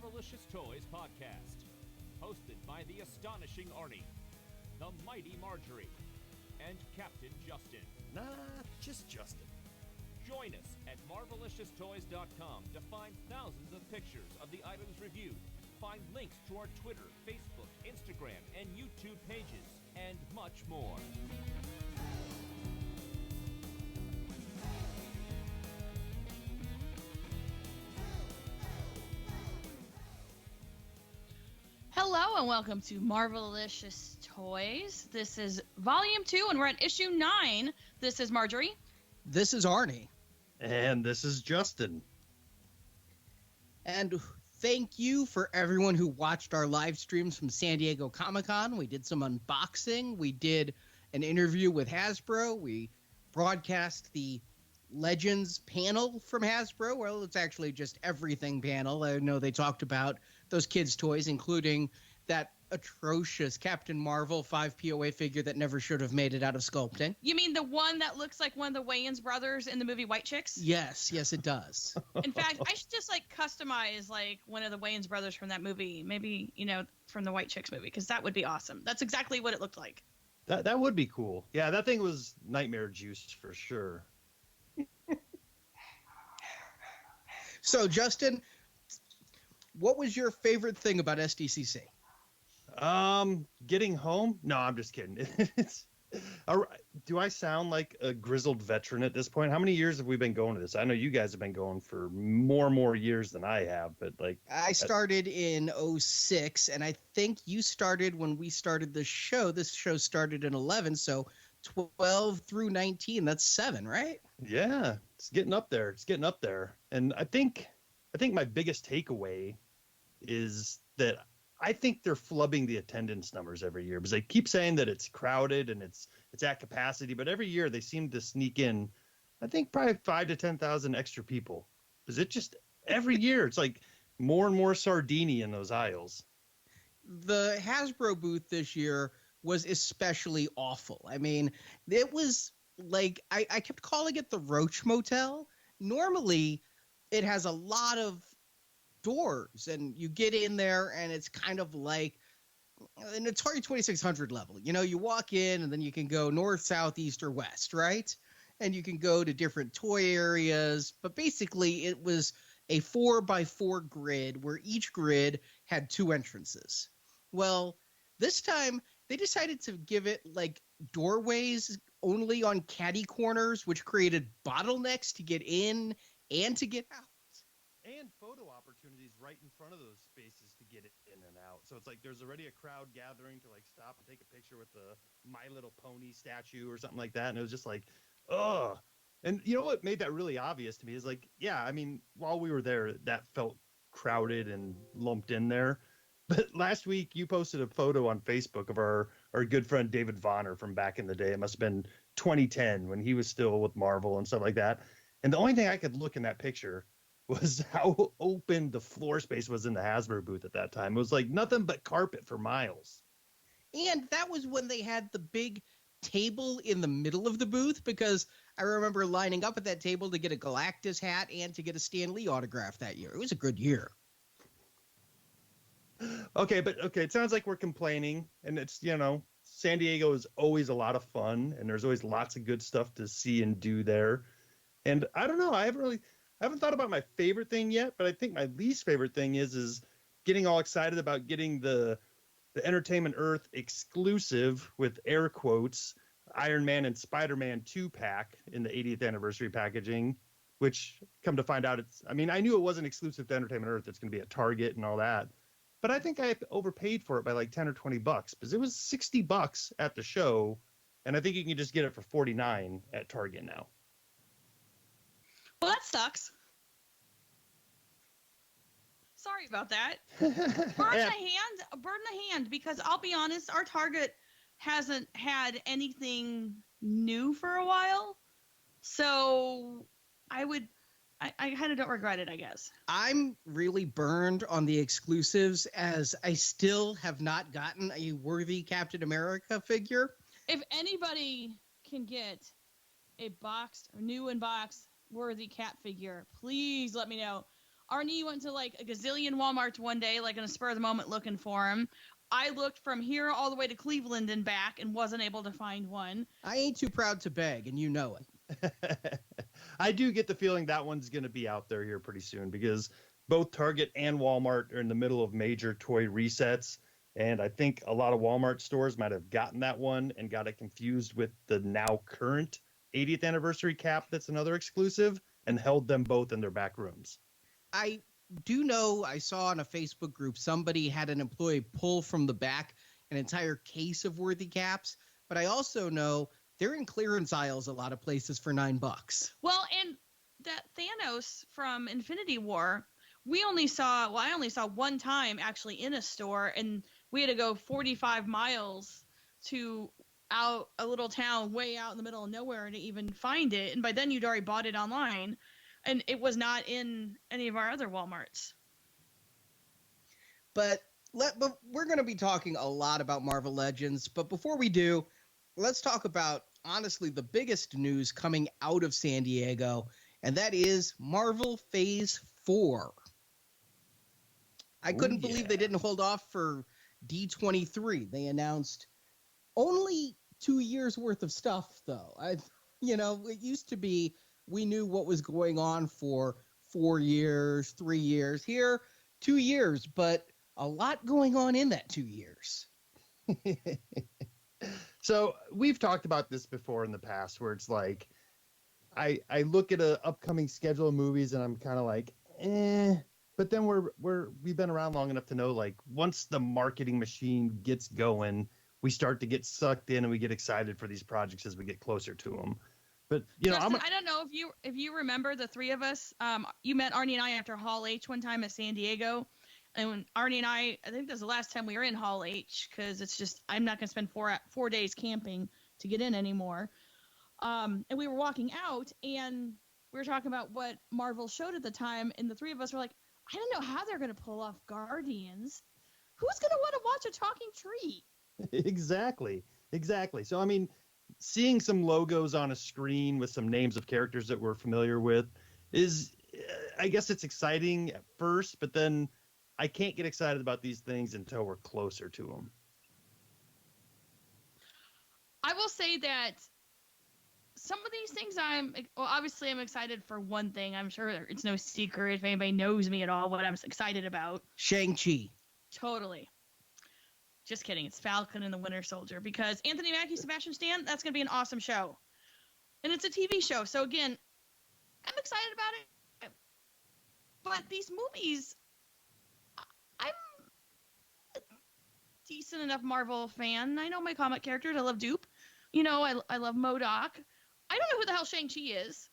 Marvelicious Toys podcast, hosted by the astonishing Arnie, the mighty Marjorie, and Captain Justin. Nah, just Justin. Join us at MarveliciousToys.com to find thousands of pictures of the items reviewed, find links to our Twitter, Facebook, Instagram, and YouTube pages, and much more. Hello and welcome to Marvelicious Toys. This is Volume 2 and we're at Issue 9. This is Marjorie. This is Arnie. And this is Justin. And thank you for everyone who watched our live streams from San Diego Comic-Con. We did some unboxing. We did an interview with Hasbro. We broadcast the Legends panel from Hasbro. Well, it's actually just everything panel. I know they talked about those kids' toys, including that atrocious Captain Marvel 5 POA figure that never should have made it out of sculpting. You mean the one that looks like one of the Wayans brothers in the movie White Chicks? Yes, it does. In fact, I should just customize one of the Wayans brothers from that movie. Maybe, from the White Chicks movie, because that would be awesome. That's exactly what it looked like. That would be cool. Yeah, that thing was nightmare juice for sure. So, Justin, what was your favorite thing about SDCC? Getting home? No, I'm just kidding. Do I sound like a grizzled veteran at this point? How many years have we been going to this? I know you guys have been going for more years than I have, but I started in 06, and I think you started when we started the show. This show started in 11, so 12 through 19, that's 7, right? Yeah, it's getting up there. And I think my biggest takeaway is that I think they're flubbing the attendance numbers every year because they keep saying that it's crowded and it's at capacity, but every year they seem to sneak in, I think probably 5,000 to 10,000 extra people. Because it just every year it's like more and more sardini in those aisles. The Hasbro booth this year was especially awful. I mean, it was like I kept calling it the Roach Motel. Normally, it has a lot of doors, and you get in there, and it's kind of like an Atari 2600 level. You walk in, and then you can go north, south, east, or west, right? And you can go to different toy areas. But basically, it was a 4x4 grid where each grid had 2 entrances. Well, this time, they decided to give it doorways only on caddy corners, which created bottlenecks to get in and to get out. And photo opportunities right in front of those spaces to get it in and out. So it's like there's already a crowd gathering to stop and take a picture with the My Little Pony statue or something like that. And it was just ugh. And you know what made that really obvious to me is while we were there, that felt crowded and lumped in there. But last week you posted a photo on Facebook of our good friend David Vonner from back in the day. It must have been 2010 when he was still with Marvel and stuff like that. And the only thing I could look in that picture was how open the floor space was in the Hasbro booth at that time. It was nothing but carpet for miles. And that was when they had the big table in the middle of the booth, because I remember lining up at that table to get a Galactus hat and to get a Stan Lee autograph that year. It was a good year. Okay, it sounds like we're complaining, and it's, San Diego is always a lot of fun, and there's always lots of good stuff to see and do there. And I don't know, I haven't thought about my favorite thing yet, but I think my least favorite thing is getting all excited about getting the Entertainment Earth exclusive, with air quotes, Iron Man and Spider-Man 2-pack in the 80th anniversary packaging, which, come to find out, I knew it wasn't exclusive to Entertainment Earth. It's going to be at Target and all that. But I think I overpaid for it by $10 or $20 because it was $60 at the show, and I think you can just get it for $49 at Target now. Well, that sucks. Sorry about that. Burn the hand, because I'll be honest, our Target hasn't had anything new for a while. So I kind of don't regret it, I guess. I'm really burned on the exclusives, as I still have not gotten a worthy Captain America figure. If anybody can get a new in box worthy Cap figure, please let me know. Arnie went to like a gazillion Walmarts one day, like in a spur of the moment looking for him. I looked from here all the way to Cleveland and back and wasn't able to find one. I ain't too proud to beg, and you know it. I do get the feeling that one's going to be out there here pretty soon because both Target and Walmart are in the middle of major toy resets. And I think a lot of Walmart stores might have gotten that one and got it confused with the now current 80th anniversary cap that's another exclusive and held them both in their back rooms. I do know I saw on a Facebook group somebody had an employee pull from the back an entire case of Worthy caps, but I also know they're in clearance aisles a lot of places for $9. Well, and that Thanos from Infinity War, I only saw one time actually in a store, and we had to go 45 miles to out a little town way out in the middle of nowhere to even find it. And by then you'd already bought it online, and it was not in any of our other Walmarts. But we're going to be talking a lot about Marvel Legends. But before we do, let's talk about, honestly, the biggest news coming out of San Diego, and that is Marvel Phase 4. I couldn't believe they didn't hold off for D23. They announced only 2 years worth of stuff, though. It used to be we knew what was going on for 4 years, 3 years. Here, 2 years, but a lot going on in that 2 years. So we've talked about this before in the past where it's like I look at an upcoming schedule of movies and I'm kind of like, but then we've been around long enough to know, like, once the marketing machine gets going, we start to get sucked in and we get excited for these projects as we get closer to them. But Justin, I don't know if you remember the three of us. You met Arnie and I after Hall H one time at San Diego, and when Arnie and I think that was the last time we were in Hall H because it's just I'm not gonna spend 4 days camping to get in anymore. And we were walking out and we were talking about what Marvel showed at the time, and the three of us were like, I don't know how they're gonna pull off Guardians. Who's gonna want to watch a talking tree? Exactly. So I mean, seeing some logos on a screen with some names of characters that we're familiar with is, I guess it's exciting at first, but then I can't get excited about these things until we're closer to them. I will say that some of these things obviously I'm excited for one thing. I'm sure it's no secret if anybody knows me at all what I'm excited about. Shang-Chi. Totally. Just kidding. It's Falcon and the Winter Soldier because Anthony Mackie, Sebastian Stan, that's going to be an awesome show. And it's a TV show. So again, I'm excited about it. But these movies, I'm a decent enough Marvel fan. I know my comic characters. I love Dupe. I love MODOK. I don't know who the hell Shang-Chi is.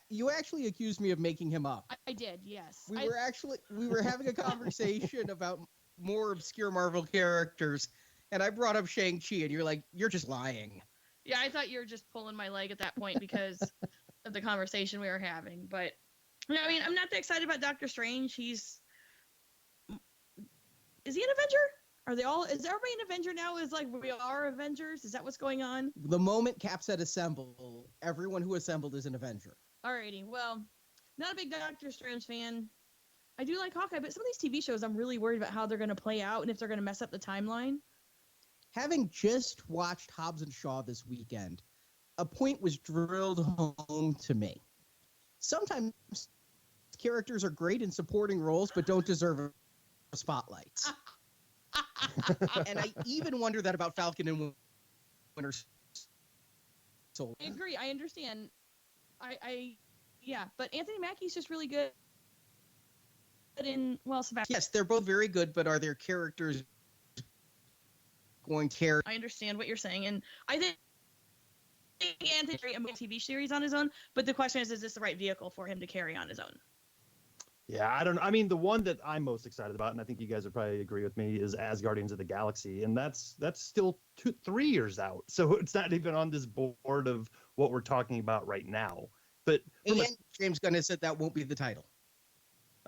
You actually accused me of making him up. I did, yes. We were having a conversation about more obscure Marvel characters, and I brought up Shang-Chi, and you're like, you're just lying. Yeah, I thought you were just pulling my leg at that point because of the conversation we were having. But, I mean, I'm not that excited about Doctor Strange. Is he an Avenger? Is everybody an Avenger now? Is like we are Avengers? Is that what's going on? The moment Cap said assemble, everyone who assembled is an Avenger. Alrighty, well, not a big Doctor Strange fan. I do like Hawkeye, but some of these TV shows I'm really worried about how they're going to play out and if they're going to mess up the timeline. Having just watched Hobbs and Shaw this weekend, a point was drilled home to me. Sometimes characters are great in supporting roles but don't deserve a spotlight. And I even wonder that about Falcon and Winter Soldier. I agree. I understand. Yeah, but Anthony Mackie's just really good in, Sebastian. Yes, they're both very good, but are their characters going to carry? I understand what you're saying, and I think Anthony a TV series on his own, but the question is this the right vehicle for him to carry on his own? Yeah, I don't know. I mean, the one that I'm most excited about, and I think you guys would probably agree with me, is As Guardians of the Galaxy, and that's still 3 years out, so it's not even on this board of what we're talking about right now. But James Gunn has said that won't be the title.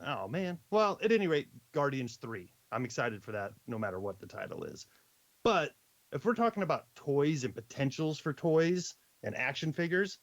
Oh man. Well, at any rate, Guardians 3. I'm excited for that, no matter what the title is. But if we're talking about toys and potentials for toys and action figures,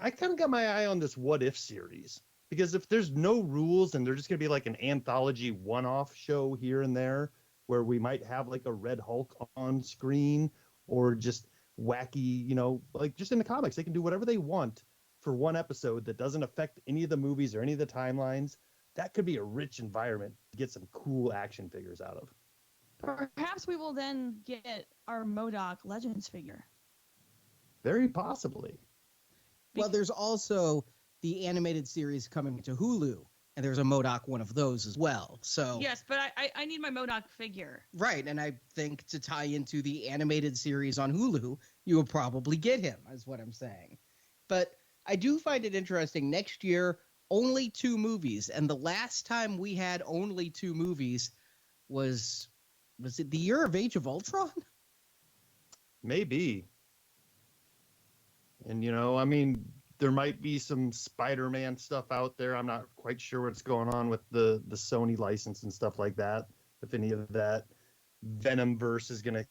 I kind of got my eye on this What If series. Because if there's no rules and they're just going to be like an anthology one-off show here and there where we might have like a Red Hulk on screen or just wacky, like just in the comics, they can do whatever they want for one episode that doesn't affect any of the movies or any of the timelines. That could be a rich environment to get some cool action figures out of. Perhaps we will then get our MODOK Legends figure. Very possibly. Well, there's also the animated series coming to Hulu, and there's a MODOK one of those as well. So yes, but I need my MODOK figure. Right, and I think to tie into the animated series on Hulu, you will probably get him, is what I'm saying. But I do find it interesting. Next year, only 2 movies, and the last time we had only 2 movies was it the year of Age of Ultron? Maybe. And, there might be some Spider-Man stuff out there. I'm not quite sure what's going on with the Sony license and stuff like that. If any of that Venomverse is going to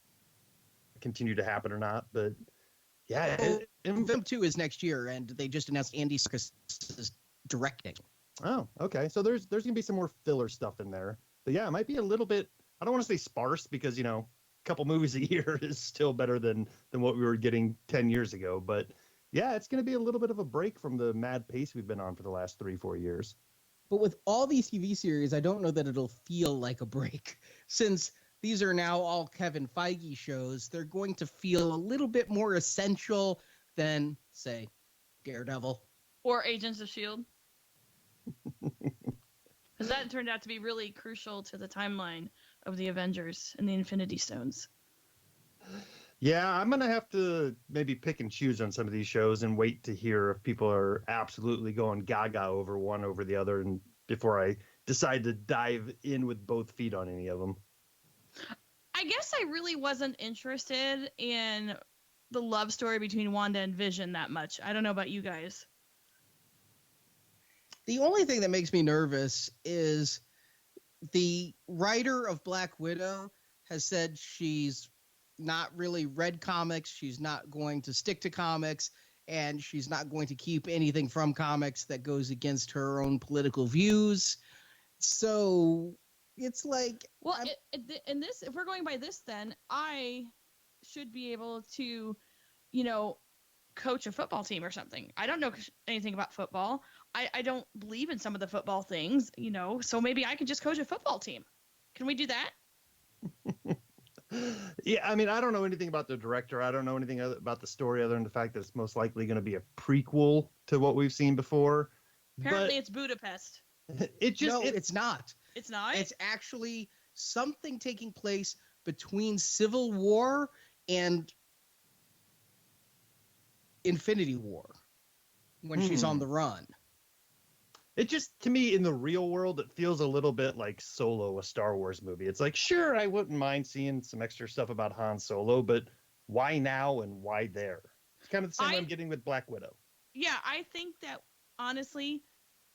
continue to happen or not. But, yeah. Venom 2 is next year, and they just announced Andy Serkis is directing. Oh, okay. So there's going to be some more filler stuff in there. But, yeah, it might be a little bit, I don't want to say sparse because, a couple movies a year is still better than what we were getting 10 years ago. But yeah, it's going to be a little bit of a break from the mad pace we've been on for the last 3-4 years. But with all these TV series, I don't know that it'll feel like a break. Since these are now all Kevin Feige shows, they're going to feel a little bit more essential than, say, Daredevil. Or Agents of S.H.I.E.L.D. Because that turned out to be really crucial to the timeline of the Avengers and the Infinity Stones. Yeah, I'm going to have to maybe pick and choose on some of these shows and wait to hear if people are absolutely going gaga over one over the other and before I decide to dive in with both feet on any of them. I guess I really wasn't interested in the love story between Wanda and Vision that much. I don't know about you guys. The only thing that makes me nervous is the writer of Black Widow has said she's not really read comics. She's not going to stick to comics, and she's not going to keep anything from comics that goes against her own political views. So it's like, well, in this, if we're going by this, then I should be able to, coach a football team or something. I don't know anything about football. I don't believe in some of the football things, so maybe I can just coach a football team. Can we do that? Yeah, I mean, I don't know anything about the director. I don't know anything about the story other than the fact that it's most likely going to be a prequel to what we've seen before. Apparently, it's Budapest. It's not. It's not? It's actually something taking place between Civil War and Infinity War when she's on the run. It just, to me, in the real world, it feels a little bit like Solo, a Star Wars movie. It's like, sure, I wouldn't mind seeing some extra stuff about Han Solo, but why now and why there? It's kind of the same I'm getting with Black Widow. Yeah, I think that, honestly,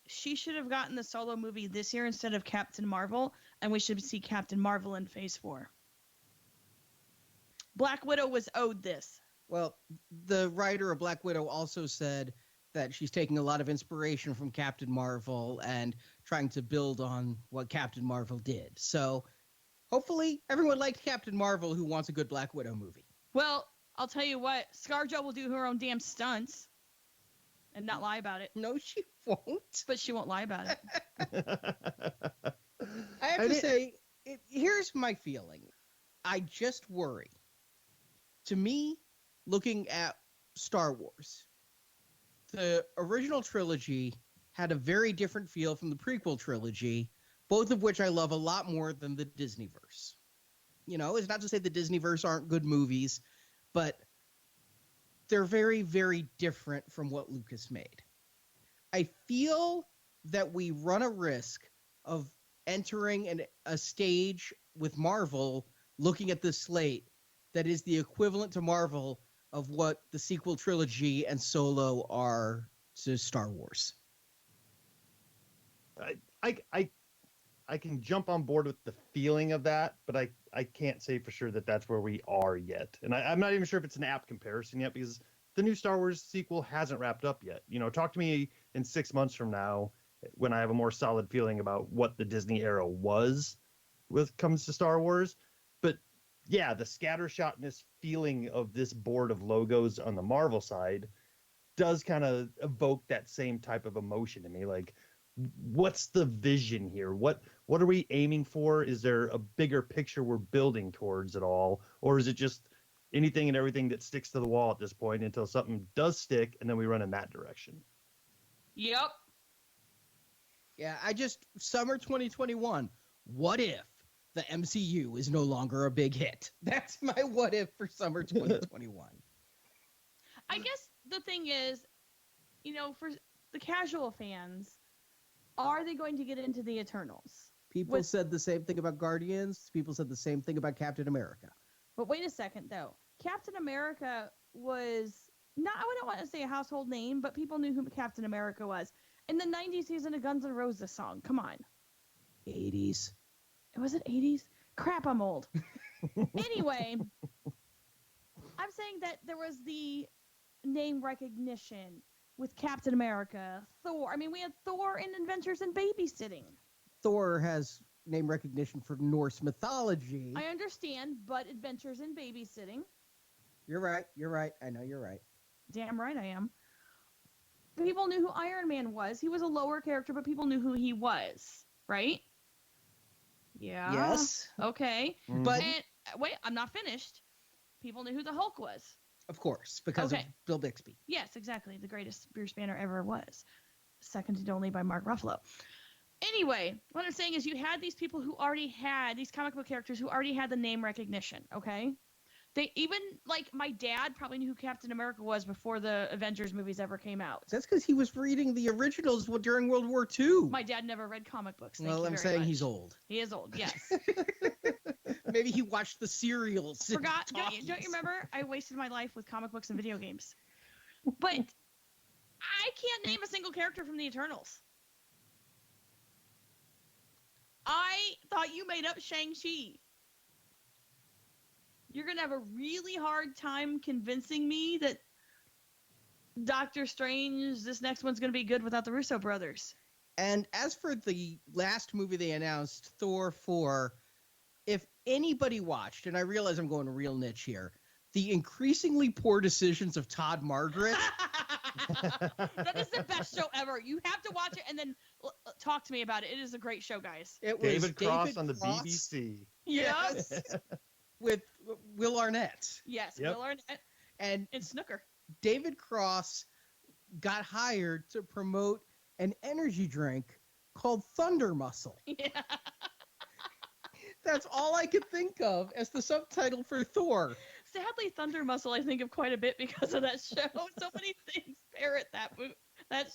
she should have gotten the Solo movie this year instead of Captain Marvel, and we should see Captain Marvel in Phase 4. Black Widow was owed this. Well, the writer of Black Widow also said that she's taking a lot of inspiration from Captain Marvel and trying to build on what Captain Marvel did. So hopefully everyone liked Captain Marvel who wants a good Black Widow movie. Well, I'll tell you what, ScarJo will do her own damn stunts and not lie about it. No, she won't. But she won't lie about it. I have to say, here's my feeling. I just worry. To me, looking at Star Wars, the original trilogy had a very different feel from the prequel trilogy, both of which I love a lot more than the Disneyverse. It's not to say the Disneyverse aren't good movies, but they're very, very different from what Lucas made. I feel that we run a risk of entering a stage with Marvel looking at this slate that is the equivalent to Marvel of what the sequel trilogy and Solo are to Star Wars. I can jump on board with the feeling of that, but I can't say for sure that that's where we are yet. And I'm not even sure if it's an apt comparison yet because the new Star Wars sequel hasn't wrapped up yet. Talk to me in 6 months from now, when I have a more solid feeling about what the Disney era was when it comes to Star Wars. But yeah, the scattershotness feeling of this board of logos on the Marvel side does kind of evoke that same type of emotion to me. Like, what's the vision here? What are we aiming for? Is there a bigger picture we're building towards at all? Or is it just anything and everything that sticks to the wall at this point until something does stick and then we run in that direction? Yep. Yeah, summer 2021. What if the MCU is no longer a big hit? That's my what if for summer 2021. I guess the thing is, for the casual fans, are they going to get into the Eternals? People said the same thing about Guardians. People said the same thing about Captain America. But wait a second, though. Captain America was not, I wouldn't want to say a household name, but people knew who Captain America was. In the 90s, he was in a Guns N' Roses song. Come on. 80s. Was it 80s? Crap, I'm old. Anyway, I'm saying that there was the name recognition with Captain America, Thor. I mean, we had Thor in Adventures in Babysitting. Thor has name recognition for Norse mythology. I understand, but Adventures in Babysitting. You're right. I know you're right. Damn right I am. People knew who Iron Man was. He was a lower character, but people knew who he was, right? Yeah. Yes. Okay. But And wait, I'm not finished. People knew who the Hulk was. of course, because of Bill Bixby. Yes, exactly. The greatest Bruce Banner ever was. Seconded only by Mark Ruffalo. Anyway, what I'm saying is you had these people who already had, these comic book characters who already had the name recognition, okay? They even, like, my dad probably knew who Captain America was before the Avengers movies ever came out. That's because he was reading the originals during World War II. My dad never read comic books. Thank well, you I'm very saying much. he's old. He is old, yes. Maybe he watched the serials. Forgot. Don't you remember? I wasted my life with comic books and video games. But I can't name a single character from the Eternals. I thought you made up Shang-Chi. You're going to have a really hard time convincing me that Doctor Strange, this next one's going to be good without the Russo brothers. And as for the last movie they announced, Thor 4, if anybody watched, and I realize I'm going real niche here, the increasingly poor decisions of Todd Margaret. That is the best show ever. You have to watch it and then talk to me about it. It is a great show, guys. It was David Cross on the BBC. Yes. With Will Arnett. Yes, Yep. Will Arnett And Snooker. David Cross got hired to promote an energy drink called Thunder Muscle. Yeah. That's all I could think of as the subtitle for Thor. Sadly, Thunder Muscle I think of quite a bit because of that show. So many things parrot that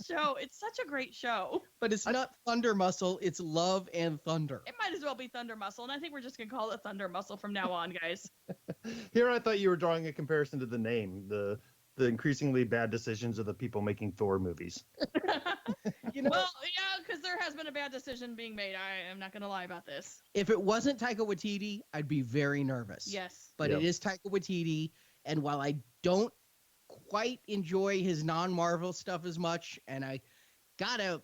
show. It's such a great show. But it's not Thunder Muscle, it's Love and Thunder. It might as well be Thunder Muscle, and I think we're just gonna call it Thunder Muscle from now on, guys. Here I thought you were drawing a comparison to the name, the increasingly bad decisions of the people making Thor movies. You know, Well, yeah, because there has been a bad decision being made. I am not gonna lie about this. if it wasn't Taika Waititi, I'd be very nervous. Yes. But Yep. it is Taika Waititi, and while I don't quite enjoy his non-Marvel stuff as much, and I gotta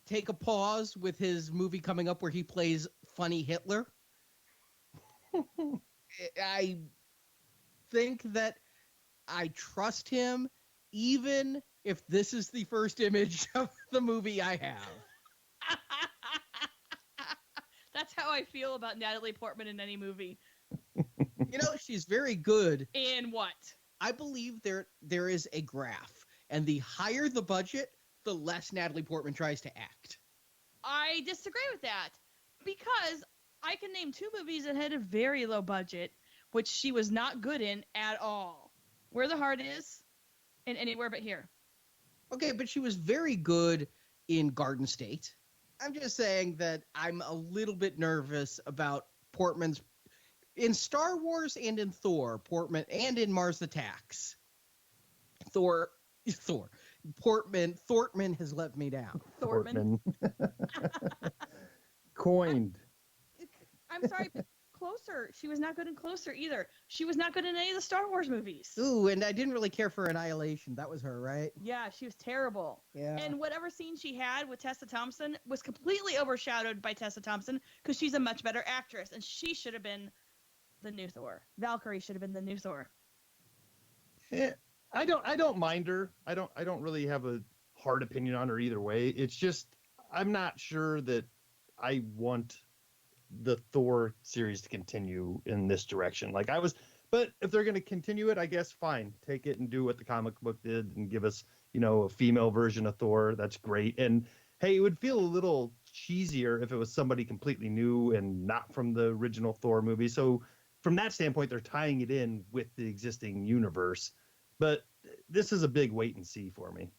take a pause with his movie coming up where he plays funny Hitler, I think that I trust him, even if this is the first image of the movie I have. That's how I feel about Natalie Portman in any movie. You know, she's very good. In what? I believe there is a graph, and the higher the budget, the less Natalie Portman tries to act. I disagree with that because I can name two movies that had a very low budget, which she was not good in at all. Where the Heart Is, and Anywhere But Here. Okay, but she was very good in Garden State. I'm just saying that I'm a little bit nervous about Portman's in Star Wars and in Thor, Portman, and in Mars Attacks. Thortman has let me down. Thortman. Coined. I'm sorry, but Closer. She was not good in Closer either. She was not good in any of the Star Wars movies. Ooh, and I didn't really care for Annihilation. That was her, right? Yeah, she was terrible. Yeah. And whatever scene she had with Tessa Thompson was completely overshadowed by Tessa Thompson because she's a much better actress, and she should have been the new Thor. Valkyrie should have been the new Thor. Yeah, I don't mind her. I don't really have a hard opinion on her either way. It's just I'm not sure that I want the Thor series to continue in this direction. But if they're going to continue it, I guess fine. Take it and do what the comic book did and give us, a female version of Thor. That's great. And hey, it would feel a little cheesier if it was somebody completely new and not from the original Thor movie. So from that standpoint, they're tying it in with the existing universe. But this is a big wait and see for me.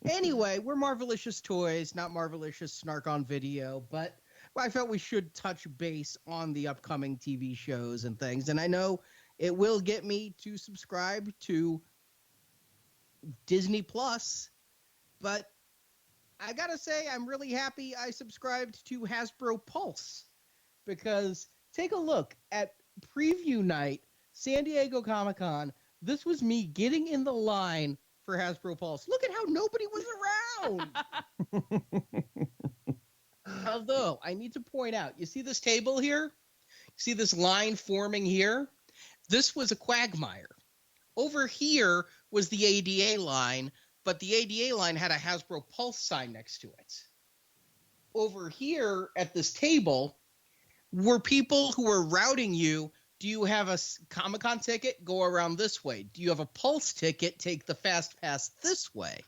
Anyway, we're Marvelicious Toys, not Marvelicious Snark on Video, but I felt we should touch base on the upcoming TV shows and things. And I know it will get me to subscribe to Disney Plus, but I gotta say I'm really happy I subscribed to Hasbro Pulse, because take a look at preview night, San Diego Comic-Con. This was me getting in the line for Hasbro Pulse. Look at how nobody was around. Although, I need to point out, you see this table here? See this line forming here? This was a quagmire. Over here was the ADA line, but the ADA line had a Hasbro Pulse sign next to it. Over here at this table were people who were routing you. Do you have a Comic-Con ticket? Go around this way. Do you have a Pulse ticket? Take the Fast Pass this way.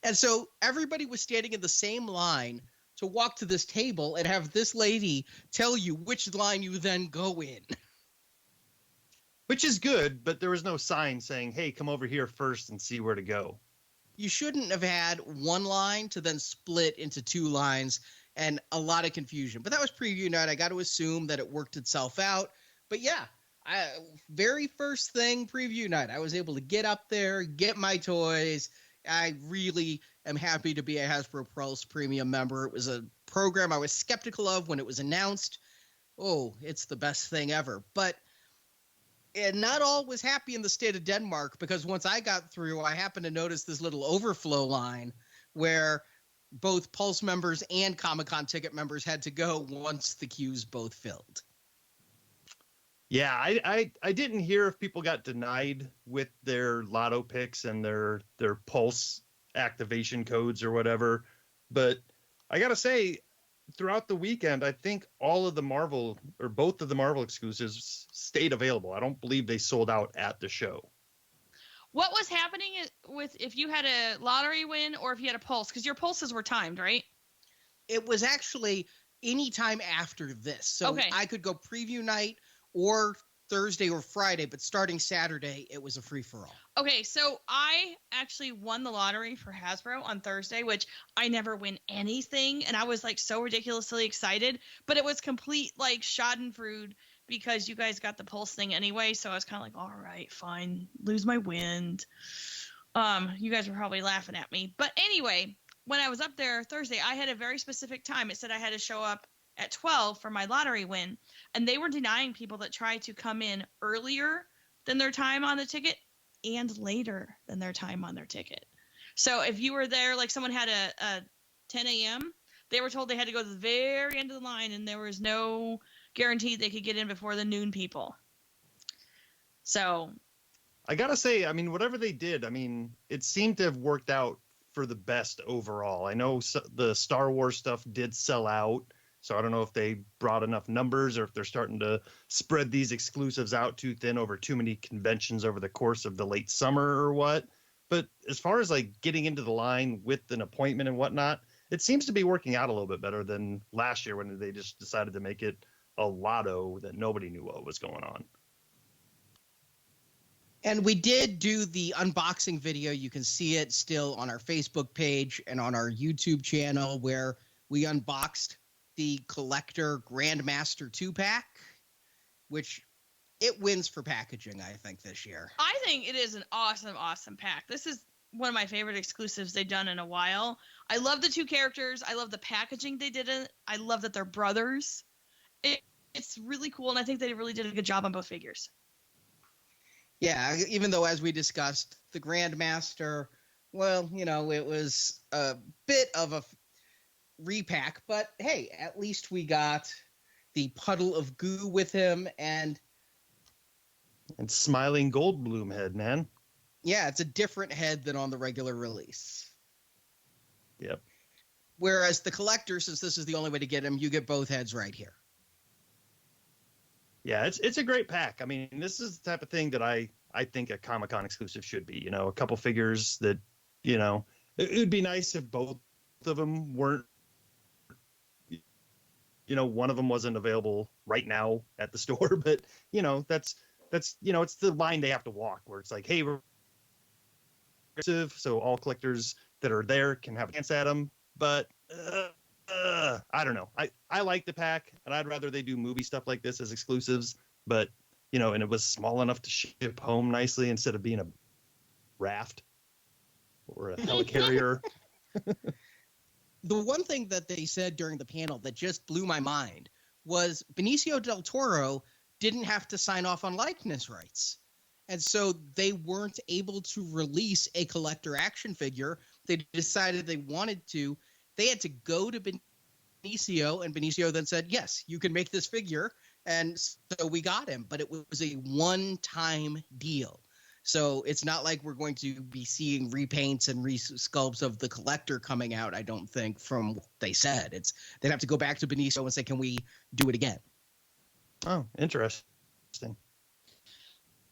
And so everybody was standing in the same line to walk to this table and have this lady tell you which line you then go in. Which is good, but there was no sign saying, hey, come over here first and see where to go. You shouldn't have had one line to then split into two lines, and a lot of confusion. But that was preview night. I got to assume that it worked itself out. But yeah, very first thing, preview night, I was able to get up there, get my toys. I really am happy to be a Hasbro Pulse Premium member. It was a program I was skeptical of when it was announced. Oh, it's the best thing ever. But not all was happy in the state of Denmark, because once I got through, I happened to notice this little overflow line where both Pulse members and Comic-Con ticket members had to go once the queues both filled. Yeah, I didn't hear if people got denied with their lotto picks and their Pulse activation codes or whatever. But I got to say, throughout the weekend, I think all of the Marvel, or both of the Marvel exclusives, stayed available. I don't believe they sold out at the show. What was happening with if you had a lottery win or if you had a Pulse? Because your Pulses were timed, right? It was actually any time after this. So okay. I could go preview night or Thursday or Friday, but starting Saturday, it was a free-for-all. Okay, so I actually won the lottery for Hasbro on Thursday, which I never win anything, and I was like so ridiculously excited, but it was complete like schadenfreude because you guys got the Pulse thing anyway, so I was kind of like, all right, fine, lose my wind. You guys were probably laughing at me, but anyway, when I was up there Thursday, I had a very specific time. It said I had to show up at 12 for my lottery win, and they were denying people that tried to come in earlier than their time on the ticket and later than their time on their ticket. So if you were there, like someone had a 10 a.m., they were told they had to go to the very end of the line, and there was no guarantee they could get in before the noon people. So I gotta say, I mean, whatever they did, I mean, it seemed to have worked out for the best overall. I know the Star Wars stuff did sell out, so I don't know if they brought enough numbers or if they're starting to spread these exclusives out too thin over too many conventions over the course of the late summer or what. But as far as like getting into the line with an appointment and whatnot, it seems to be working out a little bit better than last year when they just decided to make it a lotto that nobody knew what was going on. And we did do the unboxing video. You can see it still on our Facebook page and on our YouTube channel, where we unboxed the Collector Grandmaster 2-pack, which it wins for packaging, I think, this year. I think it is an awesome, awesome pack. This is one of my favorite exclusives they've done in a while. I love the two characters. I love the packaging they did it. I love that they're brothers. it's really cool, and I think they really did a good job on both figures. Yeah, even though, as we discussed, the Grandmaster, well, it was a bit of a repack, but hey, at least we got the puddle of goo with him, and smiling Goldblum head, man. yeah, it's a different head than on the regular release. Yep. Whereas the collector, since this is the only way to get him, you get both heads right here. Yeah, it's a great pack. I mean, this is the type of thing that I think a Comic-Con exclusive should be. A couple figures that, it would be nice if both of them weren't, one of them wasn't available right now at the store, but that's it's the line they have to walk where it's like, hey, we're exclusive, so all collectors that are there can have a chance at them. But I don't know. I like the pack, and I'd rather they do movie stuff like this as exclusives. But and it was small enough to ship home nicely instead of being a raft or a helicarrier. The one thing that they said during the panel that just blew my mind was Benicio del Toro didn't have to sign off on likeness rights. And so they weren't able to release a collector action figure. They decided they wanted to. They had to go to Benicio, and Benicio then said, yes, you can make this figure. And so we got him, but it was a one-time deal. So it's not like we're going to be seeing repaints and resculpts of the collector coming out, I don't think, from what they said. They'd have to go back to Benicio and say, can we do it again? Oh, interesting.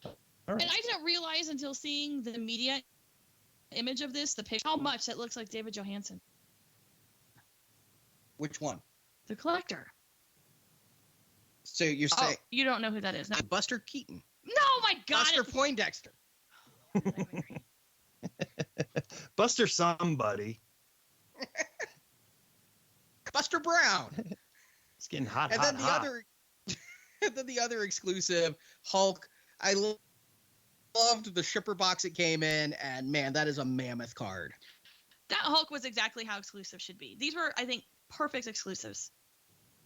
All right. And I didn't realize until seeing the media image of this, the picture, how much it looks like David Johansen. Which one? The collector. So you're saying... Oh, you don't know who that is. No. Buster Keaton. No, my God. Buster Poindexter. Buster somebody. Buster Brown. It's getting hot, and hot, then hot. And then the other exclusive, Hulk. I loved the shipper box it came in, and man, that is a mammoth card. That Hulk was exactly how exclusive should be. These were, I think, perfect exclusives.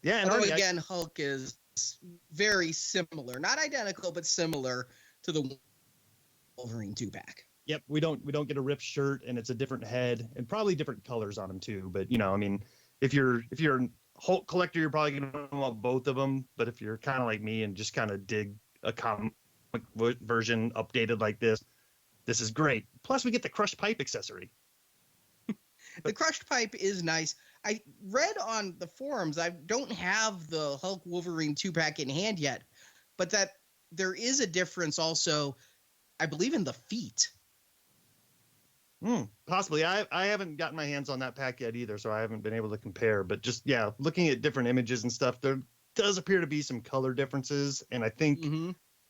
Yeah, and although again, Hulk is very similar, not identical, but similar to the Wolverine 2-pack. Yep, we don't get a ripped shirt, and it's a different head, and probably different colors on him too. But I mean, if you're a Hulk collector, you're probably gonna want both of them. But if you're kind of like me and just kind of dig a comic version updated like this is great. Plus, we get the crushed pipe accessory. The crushed pipe is nice. I read on the forums, I don't have the Hulk Wolverine 2-pack in hand yet, but that there is a difference also, I believe, in the feet. Possibly. I haven't gotten my hands on that pack yet either, so I haven't been able to compare. But just, yeah, looking at different images and stuff, there does appear to be some color differences. And I think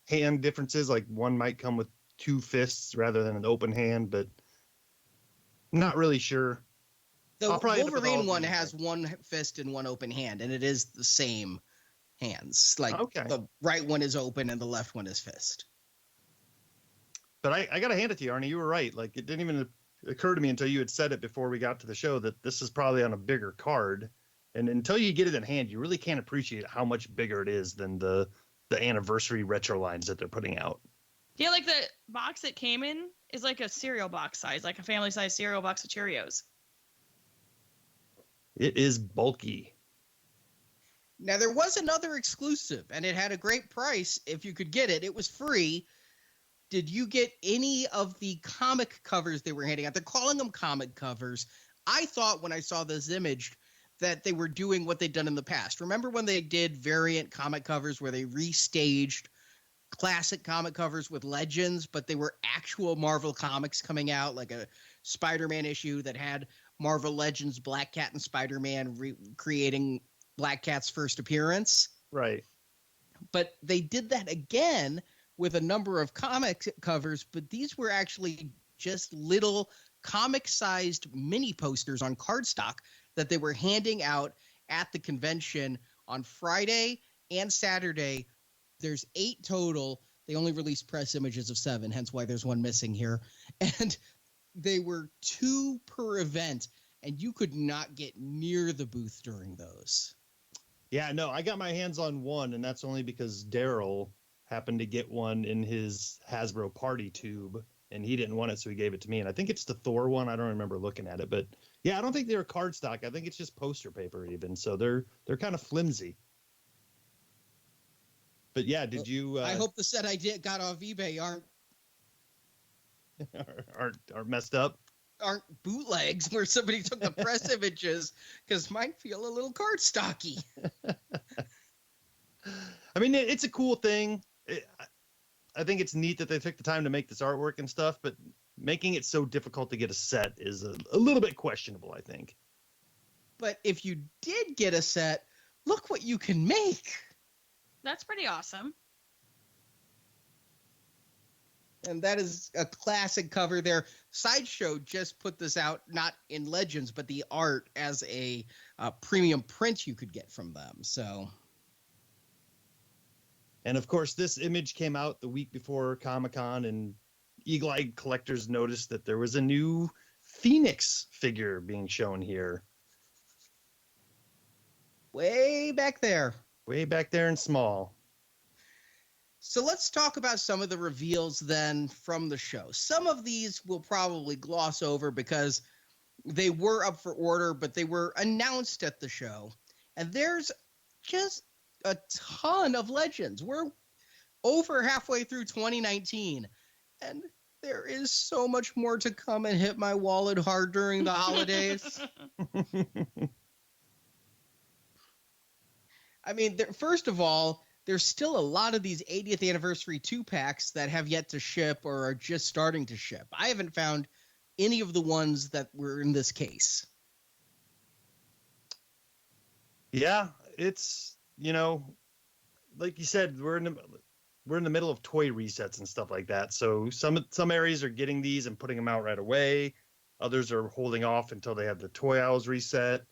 hand differences, like one might come with 2 fists rather than an open hand, but not really sure. The Wolverine one has 1 fist and 1 open hand, and it is the same hands. Like the right one is open and the left one is fist. But I got to hand it to you, Arnie. You were right. Like, it didn't even occur to me until you had said it before we got to the show that this is probably on a bigger card. And until you get it in hand, you really can't appreciate how much bigger it is than the anniversary retro lines that they're putting out. Yeah, like the box it came in is like a cereal box size, like a family size cereal box of Cheerios. It is bulky. Now, there was another exclusive, and it had a great price if you could get it. It was free. Did you get any of the comic covers they were handing out? They're calling them comic covers. I thought when I saw this image that they were doing what they'd done in the past. Remember when they did variant comic covers where they restaged classic comic covers with legends, but they were actual Marvel comics coming out, like a Spider-Man issue that had Marvel Legends Black Cat and Spider-Man creating Black Cat's first appearance. Right. But they did that again with a number of comic covers, but these were actually just little comic-sized mini posters on cardstock that they were handing out at the convention on Friday and Saturday. There's 8 total. They only released press images of 7, hence why there's one missing here. And they were 2 per event, and you could not get near the booth during those. Yeah, no, I got my hands on one, and that's only because Daryl happened to get one in his Hasbro party tube, and he didn't want it, so he gave it to me. And I think it's the Thor one. I don't remember looking at it, but yeah, I don't think they're cardstock. I think it's just poster paper, even. So they're kind of flimsy. But yeah, did you? I hope the set I got off eBay aren't messed up. Aren't bootlegs where somebody took the press images, because mine feel a little cardstocky. I mean, it's a cool thing. I think it's neat that they took the time to make this artwork and stuff, but making it so difficult to get a set is a little bit questionable, I think. But if you did get a set, look what you can make. That's pretty awesome. And that is a classic cover there. Sideshow just put this out, not in Legends, but the art as a premium print you could get from them. So, and of course, this image came out the week before Comic-Con, and eagle-eyed collectors noticed that there was a new Phoenix figure being shown here. Way back there. Way back there in small. So let's talk about some of the reveals then from the show. Some of these we'll probably gloss over because they were up for order, but they were announced at the show. And there's just a ton of Legends. We're over halfway through 2019, and there is so much more to come and hit my wallet hard during the holidays. I mean, first of all, there's still a lot of these 80th anniversary 2-packs that have yet to ship or are just starting to ship. I haven't found any of the ones that were in this case. Yeah, it's, like you said, we're in the middle of toy resets and stuff like that. So some areas are getting these and putting them out right away. Others are holding off until they have the toy aisles reset.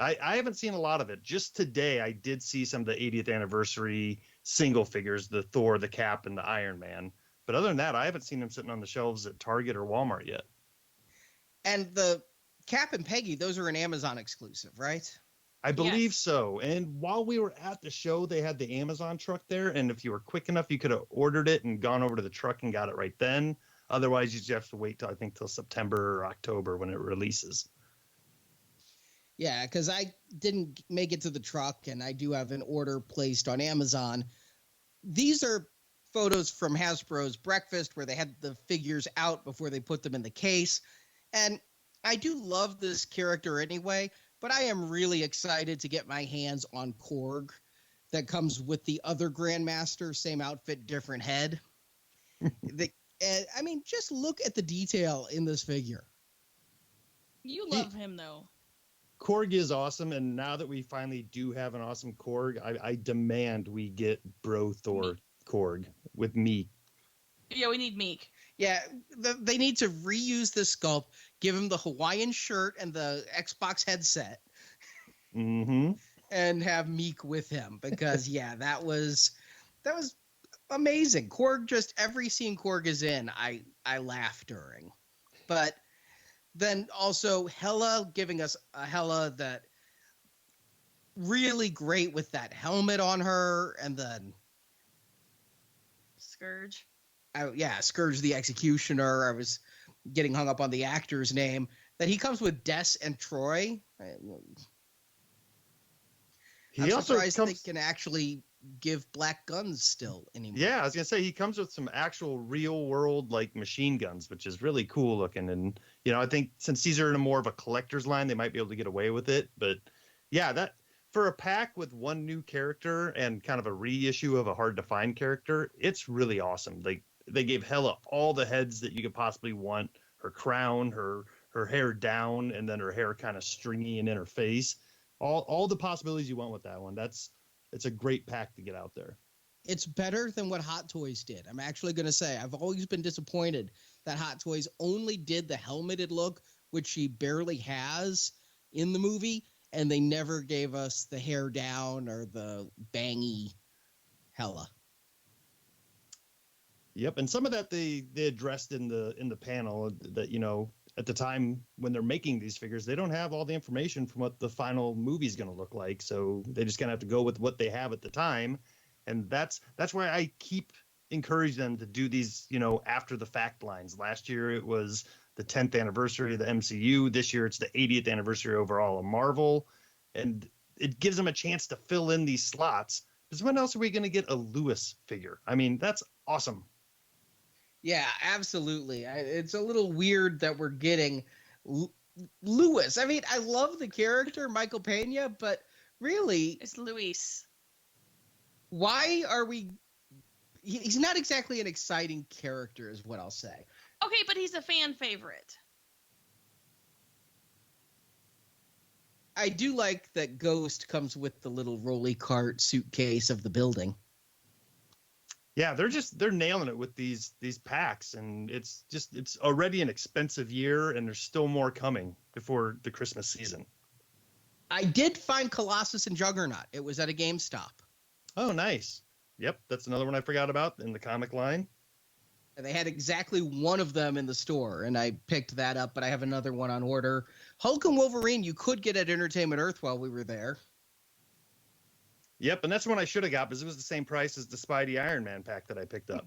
I haven't seen a lot of it. Just today, I did see some of the 80th anniversary single figures, the Thor, the Cap, and the Iron Man. But other than that, I haven't seen them sitting on the shelves at Target or Walmart yet. And the Cap and Peggy, those are an Amazon exclusive, right? I believe so. And while we were at the show, they had the Amazon truck there. And if you were quick enough, you could have ordered it and gone over to the truck and got it right then. Otherwise, you just have to wait till September or October when it releases. Yeah, because I didn't make it to the truck, and I do have an order placed on Amazon. These are photos from Hasbro's Breakfast where they had the figures out before they put them in the case. And I do love this character anyway, but I am really excited to get my hands on Korg that comes with the other Grandmaster, same outfit, different head. I mean, just look at the detail in this figure. You love him, though. Korg is awesome, and now that we finally do have an awesome Korg, I demand we get Bro Thor Korg with Meek. Yeah, we need Meek. Yeah, they need to reuse this sculpt, give him the Hawaiian shirt and the Xbox headset, mm-hmm. and have Meek with him, because, yeah, that was amazing. Korg, just every scene Korg is in, I laugh during. But then also Hela, giving us a Hela that really great with that helmet on her, and then Scourge. Scourge the Executioner. I was getting hung up on the actor's name. That he comes with Des and Troy. I'm surprised they can actually give black guns still anymore. Yeah, I was gonna say he comes with some actual real world like machine guns, which is really cool looking. And I think since these are in a more of a collector's line, they might be able to get away with it. But yeah, that for a pack with one new character and kind of a reissue of a hard to find character, it's really awesome. They gave Hela all the heads that you could possibly want, her crown, her hair down, and then her hair kind of stringy and in her face. All the possibilities you want with that one. It's a great pack to get out there. It's better than what Hot Toys did. I'm actually going to say I've always been disappointed that Hot Toys only did the helmeted look, which she barely has in the movie, and they never gave us the hair down or the bangy Hela. Yep, and some of that they addressed in the panel that at the time when they're making these figures, they don't have all the information from what the final movie's going to look like. So they just kind of have to go with what they have at the time. And that's why I keep encouraging them to do these, after the fact lines. Last year it was the 10th anniversary of the MCU. This year it's the 80th anniversary overall of Marvel. And it gives them a chance to fill in these slots. Because when else are we going to get a Lewis figure? I mean, that's awesome. Yeah, absolutely. It's a little weird that we're getting Lewis. I mean, I love the character, Michael Pena, but really... It's Luis. Why are we... He's not exactly an exciting character, is what I'll say. Okay, but he's a fan favorite. I do like that Ghost comes with the little rolly cart suitcase of the building. Yeah, they're nailing it with these packs, and it's already an expensive year, and there's still more coming before the Christmas season. I did find Colossus and Juggernaut. It was at a GameStop. Oh, nice. Yep, that's another one I forgot about in the comic line. And they had exactly one of them in the store, and I picked that up, but I have another one on order. Hulk and Wolverine you could get at Entertainment Earth while we were there. Yep, and that's one I should have got because it was the same price as the Spidey Iron Man pack that I picked up.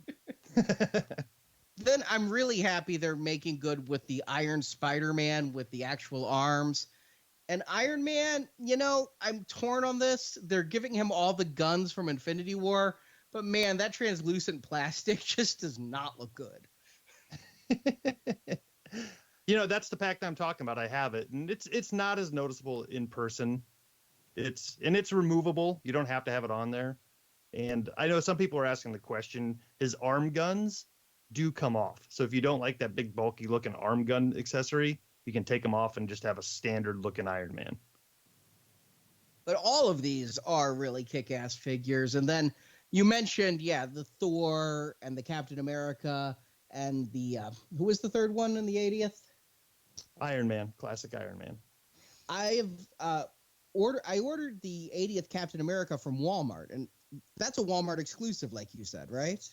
Then I'm really happy they're making good with the Iron Spider-Man with the actual arms. And Iron Man, I'm torn on this. They're giving him all the guns from Infinity War, but man, that translucent plastic just does not look good. That's the pack that I'm talking about. I have it, and it's not as noticeable in person. It's removable. You don't have to have it on there. And I know some people are asking the question, his arm guns do come off. So if you don't like that big bulky looking arm gun accessory, you can take them off and just have a standard looking Iron Man. But all of these are really kick-ass figures. And then you mentioned, the Thor and the Captain America and the, who was the third one in the 80th? Iron Man, classic Iron Man. I ordered the 80th Captain America from Walmart, and that's a Walmart exclusive, like you said, right?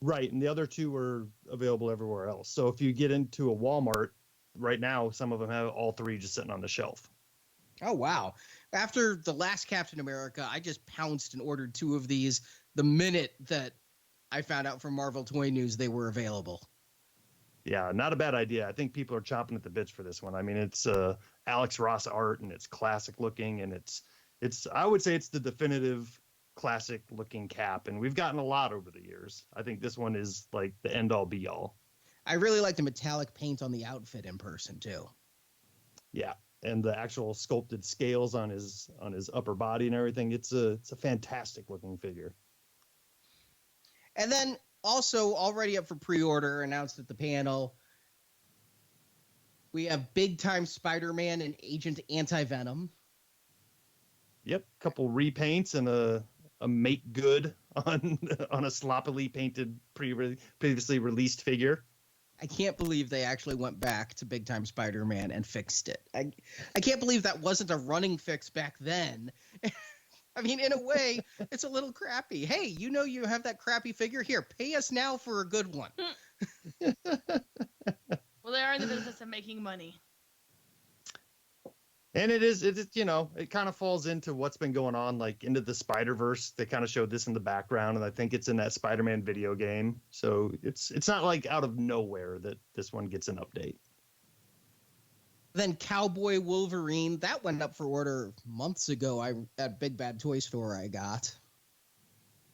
Right, and the other two are available everywhere else. So if you get into a Walmart right now, some of them have all three just sitting on the shelf. Oh, wow. After the last Captain America, I just pounced and ordered two of these the minute that I found out from Marvel Toy News they were available. Yeah, not a bad idea. I think people are chomping at the bits for this one. I mean, it's Alex Ross art, and it's classic looking, and it's I would say it's the definitive classic looking Cap, and we've gotten a lot over the years. I think this one is like the end all be all. I really like the metallic paint on the outfit in person too. Yeah, and the actual sculpted scales on his upper body and everything. It's a fantastic looking figure. And then also already up for pre-order, announced at the panel, we have Big Time Spider-Man and Agent Anti-Venom. Yep, couple repaints and a make good on a sloppily painted previously released figure. I can't believe they actually went back to Big Time Spider-Man and fixed it. I can't believe that wasn't a running fix back then. I mean, in a way, it's a little crappy. Hey, you have that crappy figure? Here, pay us now for a good one. Well, they are in the business of making money. And it kind of falls into what's been going on, like into the Spider-Verse. They kind of showed this in the background, and I think it's in that Spider-Man video game. So it's not like out of nowhere that this one gets an update. Then Cowboy Wolverine, that went up for order months ago. At Big Bad Toy Store I got.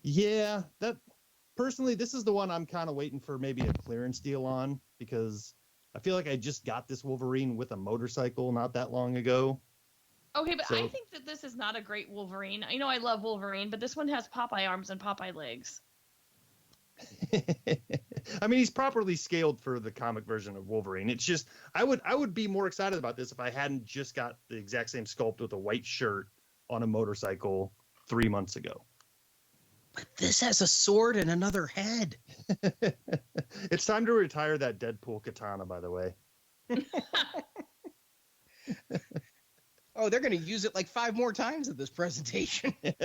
Yeah, personally, this is the one I'm kind of waiting for maybe a clearance deal on, because I feel like I just got this Wolverine with a motorcycle not that long ago. Okay, but I think that this is not a great Wolverine. I love Wolverine, but this one has Popeye arms and Popeye legs. I mean, he's properly scaled for the comic version of Wolverine. It's just I would be more excited about this if I hadn't just got the exact same sculpt with a white shirt on a motorcycle 3 months ago. But this has a sword and another head. It's time to retire that Deadpool katana, by the way. Oh, they're going to use it like 5 more times at this presentation. And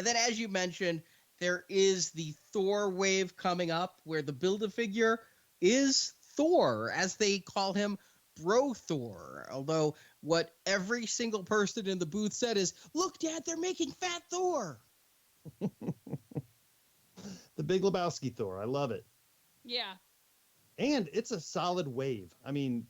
then, as you mentioned, there is the Thor wave coming up where the Build-A-Figure is Thor, as they call him, Bro Thor. Although what every single person in the booth said is, "Look, Dad, they're making Fat Thor." The Big Lebowski Thor. I love it. Yeah. And it's a solid wave. I mean,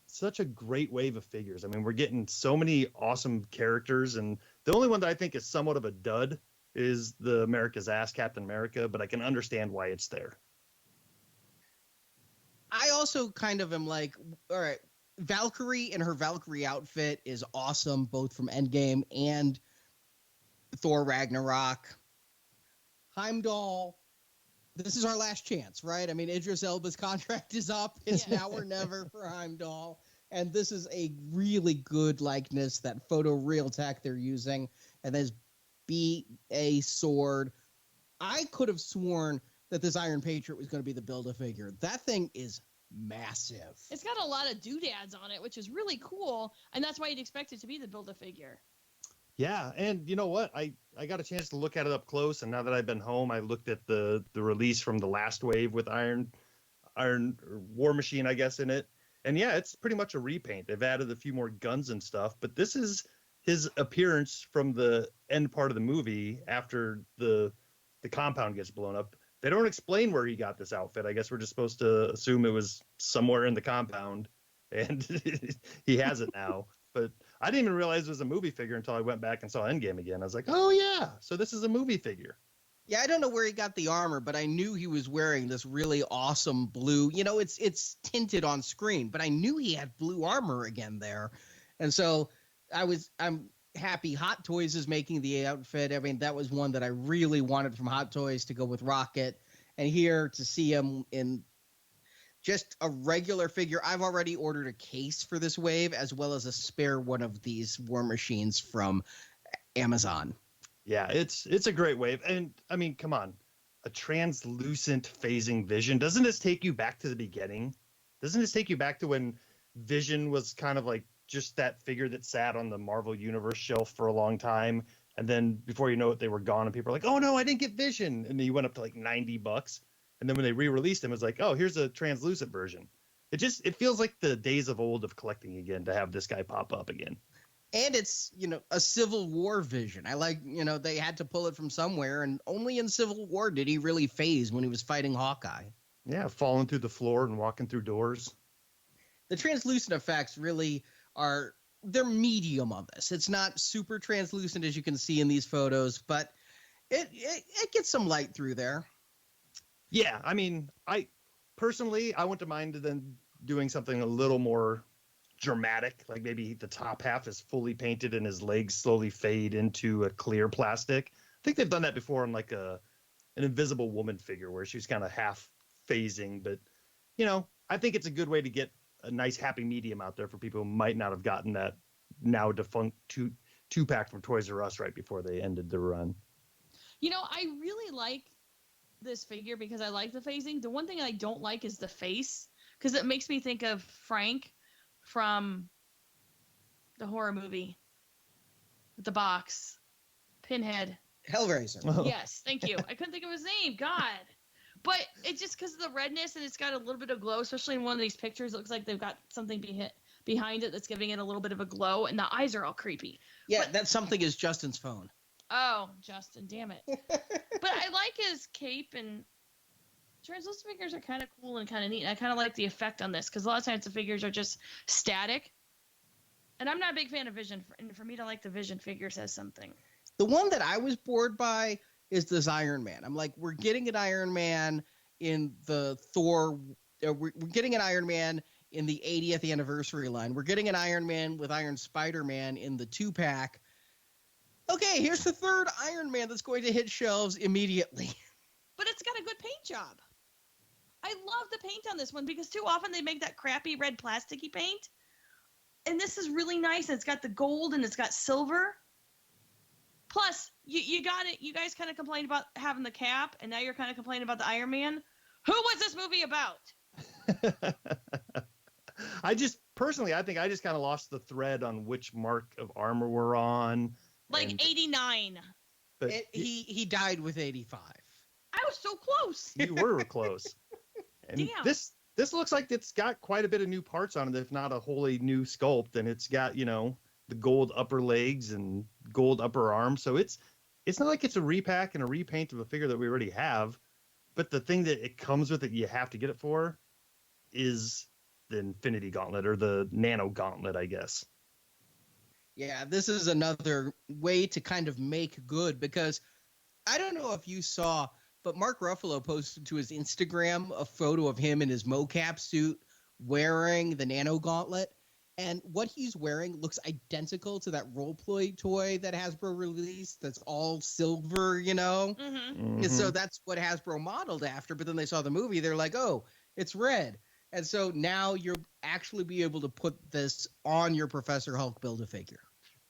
such a great wave of figures. I mean, we're getting so many awesome characters, and the only one that I think is somewhat of a dud is the America's Ass Captain America, but I can understand why it's there. I also kind of am like, all right, Valkyrie in her Valkyrie outfit is awesome, both from Endgame and Thor Ragnarok. Heimdall, this is our last chance, right? I mean, Idris Elba's contract is up. It's now or never for Heimdall. And this is a really good likeness, that photo real tech they're using. And there's B.A. Sword. I could have sworn that this Iron Patriot was going to be the Build-A-Figure. That thing is massive. It's got a lot of doodads on it, which is really cool. And that's why you'd expect it to be the Build-A-Figure. Yeah, and you know what? I got a chance to look at it up close, and now that I've been home, I looked at the release from the last wave with Iron War Machine, I guess, in it. And yeah, it's pretty much a repaint. They've added a few more guns and stuff, but this is his appearance from the end part of the movie after the compound gets blown up. They don't explain where he got this outfit. I guess we're just supposed to assume it was somewhere in the compound, and he has it now. But I didn't even realize it was a movie figure until I went back and saw Endgame again. I was like, oh yeah, so this is a movie figure. Yeah, I don't know where he got the armor, but I knew he was wearing this really awesome blue. You know, it's tinted on screen, but I knew he had blue armor again there. And so I'm happy Hot Toys is making the outfit. I mean, that was one that I really wanted from Hot Toys to go with Rocket. And here to see him in just a regular figure. I've already ordered a case for this wave, as well as a spare one of these War Machines from Amazon. Yeah, it's a great wave. And I mean, come on, a translucent phasing Vision. Doesn't this take you back to the beginning? Doesn't this take you back to when Vision was kind of like just that figure that sat on the Marvel Universe shelf for a long time? And then before you know it, they were gone and people are like, oh no, I didn't get Vision. And then he went up to like $90. And then when they re-released him, it was like, oh, here's a translucent version. It feels like the days of old of collecting again to have this guy pop up again. And it's, a Civil War Vision. I like, they had to pull it from somewhere, and only in Civil War did he really phase when he was fighting Hawkeye. Yeah, falling through the floor and walking through doors. The translucent effects really they're medium on this. It's not super translucent as you can see in these photos, but it gets some light through there. Yeah, I mean, I wouldn't mind then doing something a little more dramatic, like maybe the top half is fully painted and his legs slowly fade into a clear plastic. I think they've done that before on like an Invisible Woman figure where she's kind of half phasing, but I think it's a good way to get a nice happy medium out there for people who might not have gotten that now defunct two-pack from Toys R Us right before they ended the run. I really like this figure because I like the phasing. The one thing I don't like is the face, because it makes me think of Frank from the horror movie with the box. Pinhead. Hellraiser. Oh. Yes, thank you. I couldn't think of his name. God. But it's just because of the redness, and it's got a little bit of glow, especially in one of these pictures. It looks like they've got something behind it that's giving it a little bit of a glow, and the eyes are all creepy. Yeah, that something is Justin's phone. Oh, Justin, damn it. But I like his cape, and translucent figures are kind of cool and kind of neat. And I kind of like the effect on this, because a lot of times the figures are just static. And I'm not a big fan of Vision, and for me to like the Vision figure says something. The one that I was bored by is this Iron Man. I'm like, we're getting an Iron Man in the Thor. We're getting an Iron Man in the 80th anniversary line. We're getting an Iron Man with Iron Spider-Man in the 2-pack. Okay, here's the third Iron Man that's going to hit shelves immediately. But it's got a good paint job. I love the paint on this one because too often they make that crappy red plasticky paint. And this is really nice. It's got the gold and it's got silver. Plus, you got it. You guys kind of complained about having the cap, and now you're kind of complaining about the Iron Man. Who was this movie about? I think I just kind of lost the thread on which mark of armor we're on. Like 89. But he died with 85. I was so close. You were close. And Damn. This looks like it's got quite a bit of new parts on it, if not a wholly new sculpt. And it's got, the gold upper legs and gold upper arms. So it's not like it's a repack and a repaint of a figure that we already have. But the thing that it comes with that you have to get it for is the Infinity Gauntlet, or the Nano Gauntlet, I guess. Yeah, this is another way to kind of make good, because I don't know if you saw, but Mark Ruffalo posted to his Instagram a photo of him in his mocap suit wearing the Nano Gauntlet. And what he's wearing looks identical to that role-play toy that Hasbro released that's all silver, Mm-hmm. And so that's what Hasbro modeled after. But then they saw the movie. They're like, oh, it's red. And so now you'll actually be able to put this on your Professor Hulk Build-A-Figure.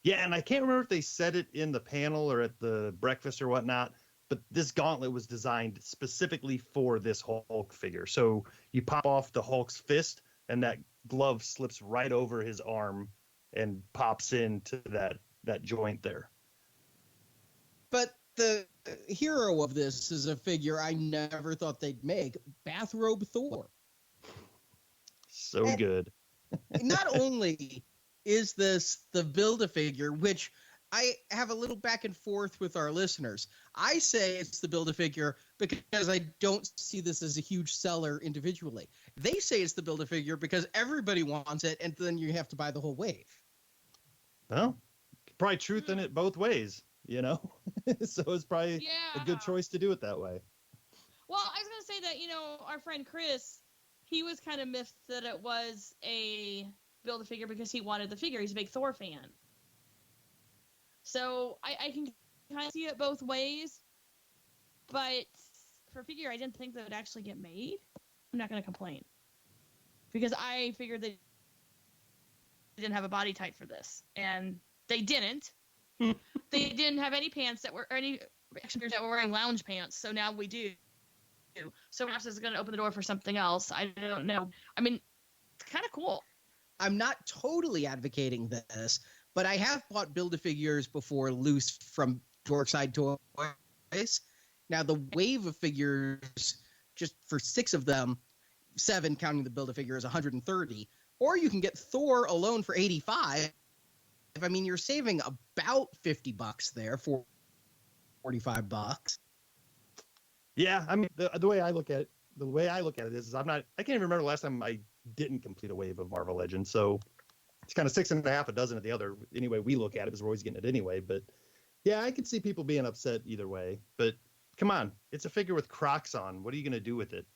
Yeah, and I can't remember if they said it in the panel or at the breakfast or whatnot, but this gauntlet was designed specifically for this Hulk figure. So you pop off the Hulk's fist, and that glove slips right over his arm and pops into that joint there. But the hero of this is a figure I never thought they'd make, Bathrobe Thor. So good. Not only is this the Build-A-Figure, which I have a little back and forth with our listeners. I say it's the Build-A-Figure because I don't see this as a huge seller individually. They say it's the Build-A-Figure because everybody wants it, and then you have to buy the whole wave. Well, probably truth in it both ways, So it's probably a good choice to do it that way. Well, I was going to say that, our friend Chris, he was kind of miffed that it was a Build-A-Figure because he wanted the figure. He's a big Thor fan. So I can kind of see it both ways. But for a figure I didn't think that would actually get made, I'm not going to complain. Because I figured they didn't have a body type for this. And they didn't. They didn't have any pants that were, or any action figures that were wearing lounge pants. So now we do. So perhaps it's going to open the door for something else. I don't know. I mean, it's kind of cool. I'm not totally advocating this, but I have bought Build-A-Figures before loose from Dorkside Toys. Now, the wave of figures, just for 6 of them, 7 counting the Build-A-Figure, is 130. Or you can get Thor alone for 85. I mean, you're saving about $50 there for $45. Yeah, I mean, the way I look at it is I can't even remember the last time I didn't complete a wave of Marvel Legends. So it's kind of 6.5 a dozen at the other. Anyway, we look at it because we're always getting it anyway. But yeah, I can see people being upset either way. But come on, it's a figure with Crocs on. What are you going to do with it?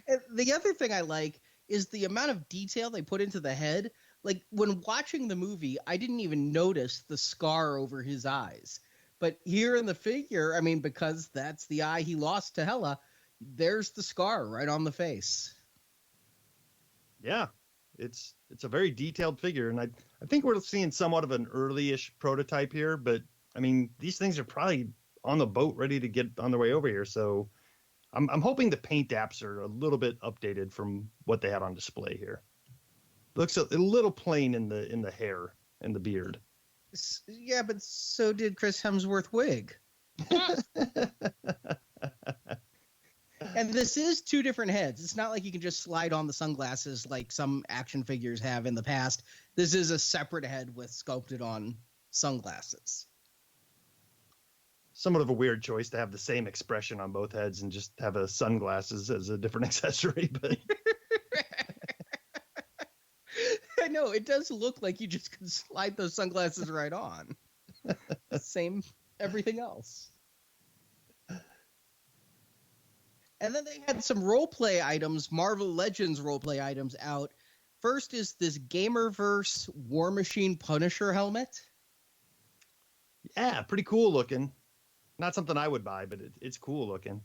And the other thing I like is the amount of detail they put into the head. Like, when watching the movie, I didn't even notice the scar over his eyes. But here in the figure, I mean, because that's the eye he lost to Hela, there's the scar right on the face. Yeah, it's a very detailed figure, and I think we're seeing somewhat of an early-ish prototype here. But I mean, these things are probably on the boat, ready to get on their way over here. So I'm hoping the paint apps are a little bit updated from what they had on display here. Looks a little plain in the hair and the beard. Yeah, but so did Chris Hemsworth wig. And this is 2 different heads. It's not like you can just slide on the sunglasses like some action figures have in the past. This is a separate head with sculpted on sunglasses. Somewhat of a weird choice to have the same expression on both heads and just have a sunglasses as a different accessory, but I know, it does look like you just can slide those sunglasses right on. Same everything else. And then they had some role-play items, Marvel Legends role-play items out. First is this Gamerverse War Machine Punisher helmet. yeah, pretty cool looking. Not something I would buy, but it's cool looking.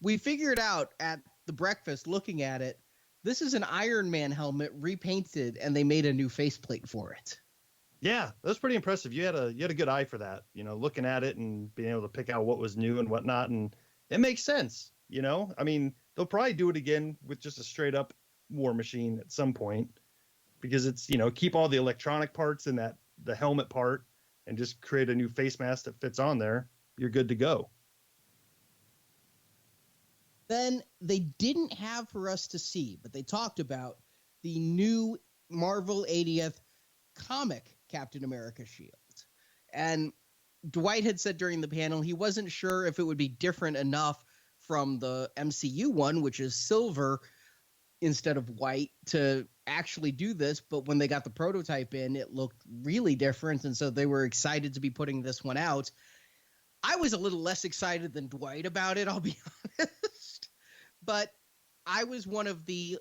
We figured out at the breakfast looking at it, this is an Iron Man helmet repainted, and they made a new faceplate for it. Yeah, that was pretty impressive. You had a good eye for that, looking at it and being able to pick out what was new and whatnot, and it makes sense. I mean, they'll probably do it again with just a straight up War Machine at some point, because it's, keep all the electronic parts in the helmet part and just create a new face mask that fits on there. You're good to go. Then they didn't have for us to see, but they talked about the new Marvel 80th comic Captain America shield. And Dwight had said during the panel he wasn't sure if it would be different enough from the MCU one, which is silver instead of white, to actually do this. But when they got the prototype in, it looked really different. And so they were excited to be putting this one out. I was a little less excited than Dwight about it, I'll be honest. But I was one of the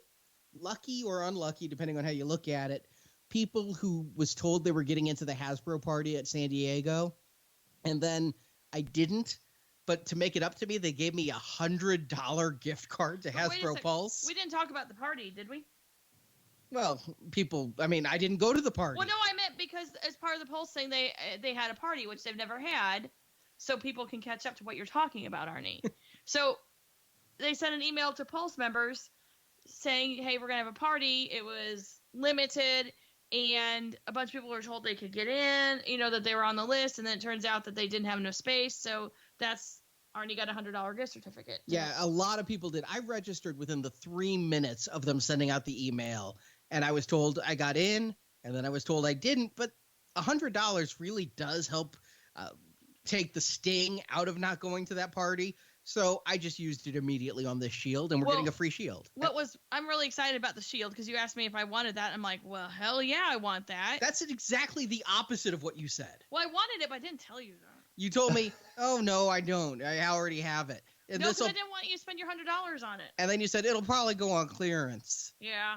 lucky or unlucky, depending on how you look at it, people who was told they were getting into the Hasbro party at San Diego. And then I didn't. But to make it up to me, they gave me $100 gift card to Hasbro Pulse. We didn't talk about the party, did we? Well, I didn't go to the party. Well, no, I meant because as part of the Pulse thing, they had a party, which they've never had, so people can catch up to what you're talking about, Arnie. So they sent an email to Pulse members saying, hey, we're going to have a party. It was limited, and a bunch of people were told they could get in, that they were on the list, and then it turns out that they didn't have enough space, so that's Arnie got a $100 gift certificate. Yeah, a lot of people did. I registered within the 3 minutes of them sending out the email, and I was told I got in, and then I was told I didn't, but $100 really does help take the sting out of not going to that party. So I just used it immediately on this shield, and we're getting a free shield. I'm really excited about the shield because you asked me if I wanted that. I'm like, well, hell yeah, I want that. That's exactly the opposite of what you said. Well, I wanted it, but I didn't tell you that. You told me, oh, no, I don't. I already have it. And no, because I didn't want you to spend your $100 on it. And then you said, it'll probably go on clearance. Yeah.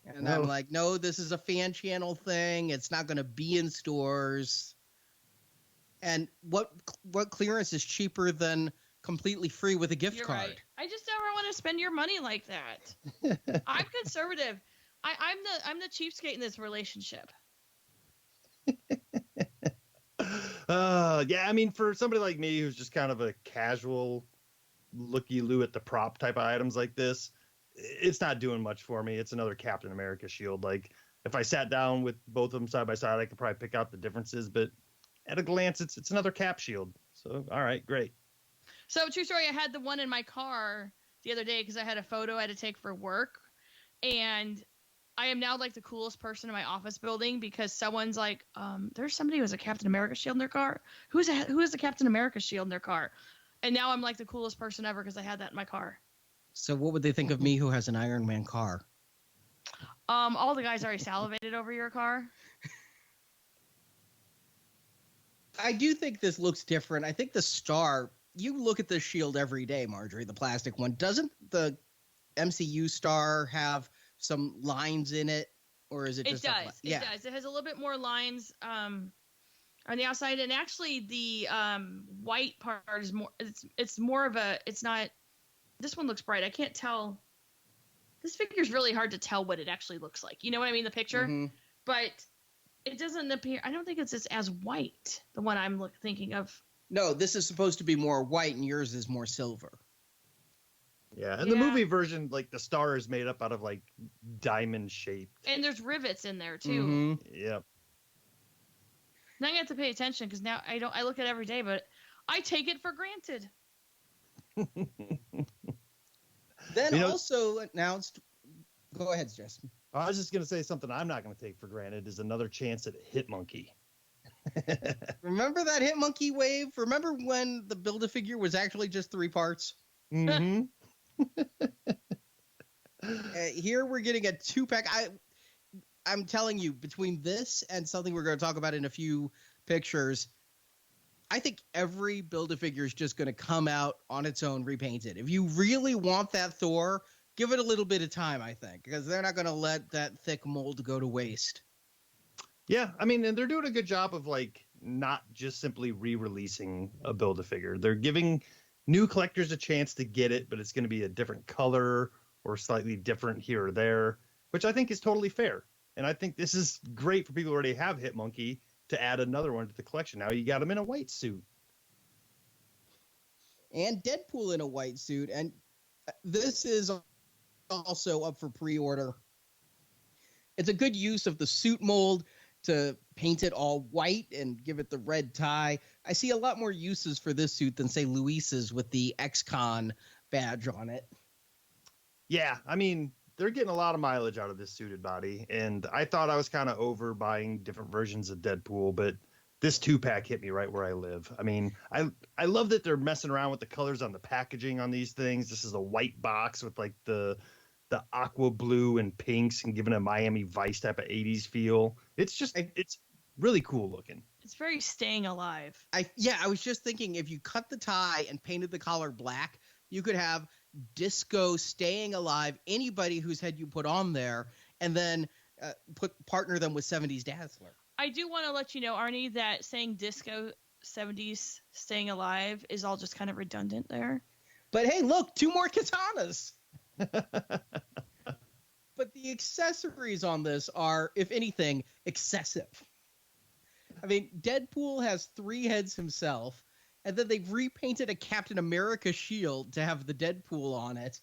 And I'm like, no, this is a fan channel thing. It's not going to be in stores. And what clearance is cheaper than completely free with a gift card? Right. I just never want to spend your money like that. I'm conservative. I'm the cheapskate in this relationship. Yeah, for somebody like me who's just kind of a casual looky-loo at the prop type of items like this, it's not doing much for me. It's another Captain America shield. Like, if I sat down with both of them side by side, I could probably pick out the differences, but at a glance, it's another Cap shield. So, all right, great. So, true story, I had the one in my car the other day because I had a photo I had to take for work, and I am now like the coolest person in my office building because someone's like, there's somebody who has a Captain America shield in their car. Who has the Captain America shield in their car? And now I'm like the coolest person ever because I had that in my car. So what would they think of me who has an Iron Man car? All the guys already salivated over your car. I do think this looks different. I think the star, you look at this shield every day, Marjorie, the plastic one. Doesn't the MCU star have some lines in it, or is it just it does. It does. It has a little bit more lines on the outside, and actually the white part is more. It's more of a. It's not. This one looks bright. I can't tell. This figure's really hard to tell what it actually looks like. You know what I mean? The picture, but it doesn't appear. I don't think it's as white. The one I'm thinking of. No, this is supposed to be more white, and yours is more silver. Yeah, and the movie version, like the star is made up out of like diamond shaped. And there's rivets in there too. Mm-hmm. Yep. Now I have to pay attention because now I look at it every day, but I take it for granted. Then also announced. Go ahead, Justin. I was just gonna say something I'm not gonna take for granted is another chance at Hitmonkey. Remember that Hitmonkey wave? Remember when the Build-A-Figure was actually just 3 parts? Mm-hmm. Here we're getting a 2-pack. I'm telling you, between this and something we're going to talk about in a few pictures, I think every Build-A-Figure is just going to come out on its own repainted. If you really want that Thor, give it a little bit of time, I think, because they're not going to let that thick mold go to waste. Yeah, and they're doing a good job of like not just simply re-releasing a Build-A-Figure. They're giving new collectors a chance to get it, but it's going to be a different color or slightly different here or there, which I think is totally fair. And I think this is great for people who already have Hitmonkey to add another one to the collection. Now you got him in a white suit. And Deadpool in a white suit. And this is also up for pre-order. It's a good use of the suit mold to paint it all white and give it the red tie. I see a lot more uses for this suit than, say, Luis's with the X-Con badge on it. Yeah, I mean, they're getting a lot of mileage out of this suited body, and I thought I was kind of over buying different versions of Deadpool, but this 2-pack hit me right where I live. I mean, I love that they're messing around with the colors on the packaging on these things. This is a white box with like the aqua blue and pinks and giving a Miami Vice type of 80s feel. It's really cool looking. It's very staying alive. I was just thinking, if you cut the tie and painted the collar black, you could have disco staying alive anybody whose head you put on there, and then partner them with 70s Dazzler. I do want to let you know, Arnie, that saying disco 70s staying alive is all just kind of redundant there. But hey, look, 2 more katanas. But the accessories on this are, if anything, excessive. I mean, Deadpool has 3 heads himself, and then they've repainted a Captain America shield to have the Deadpool on it,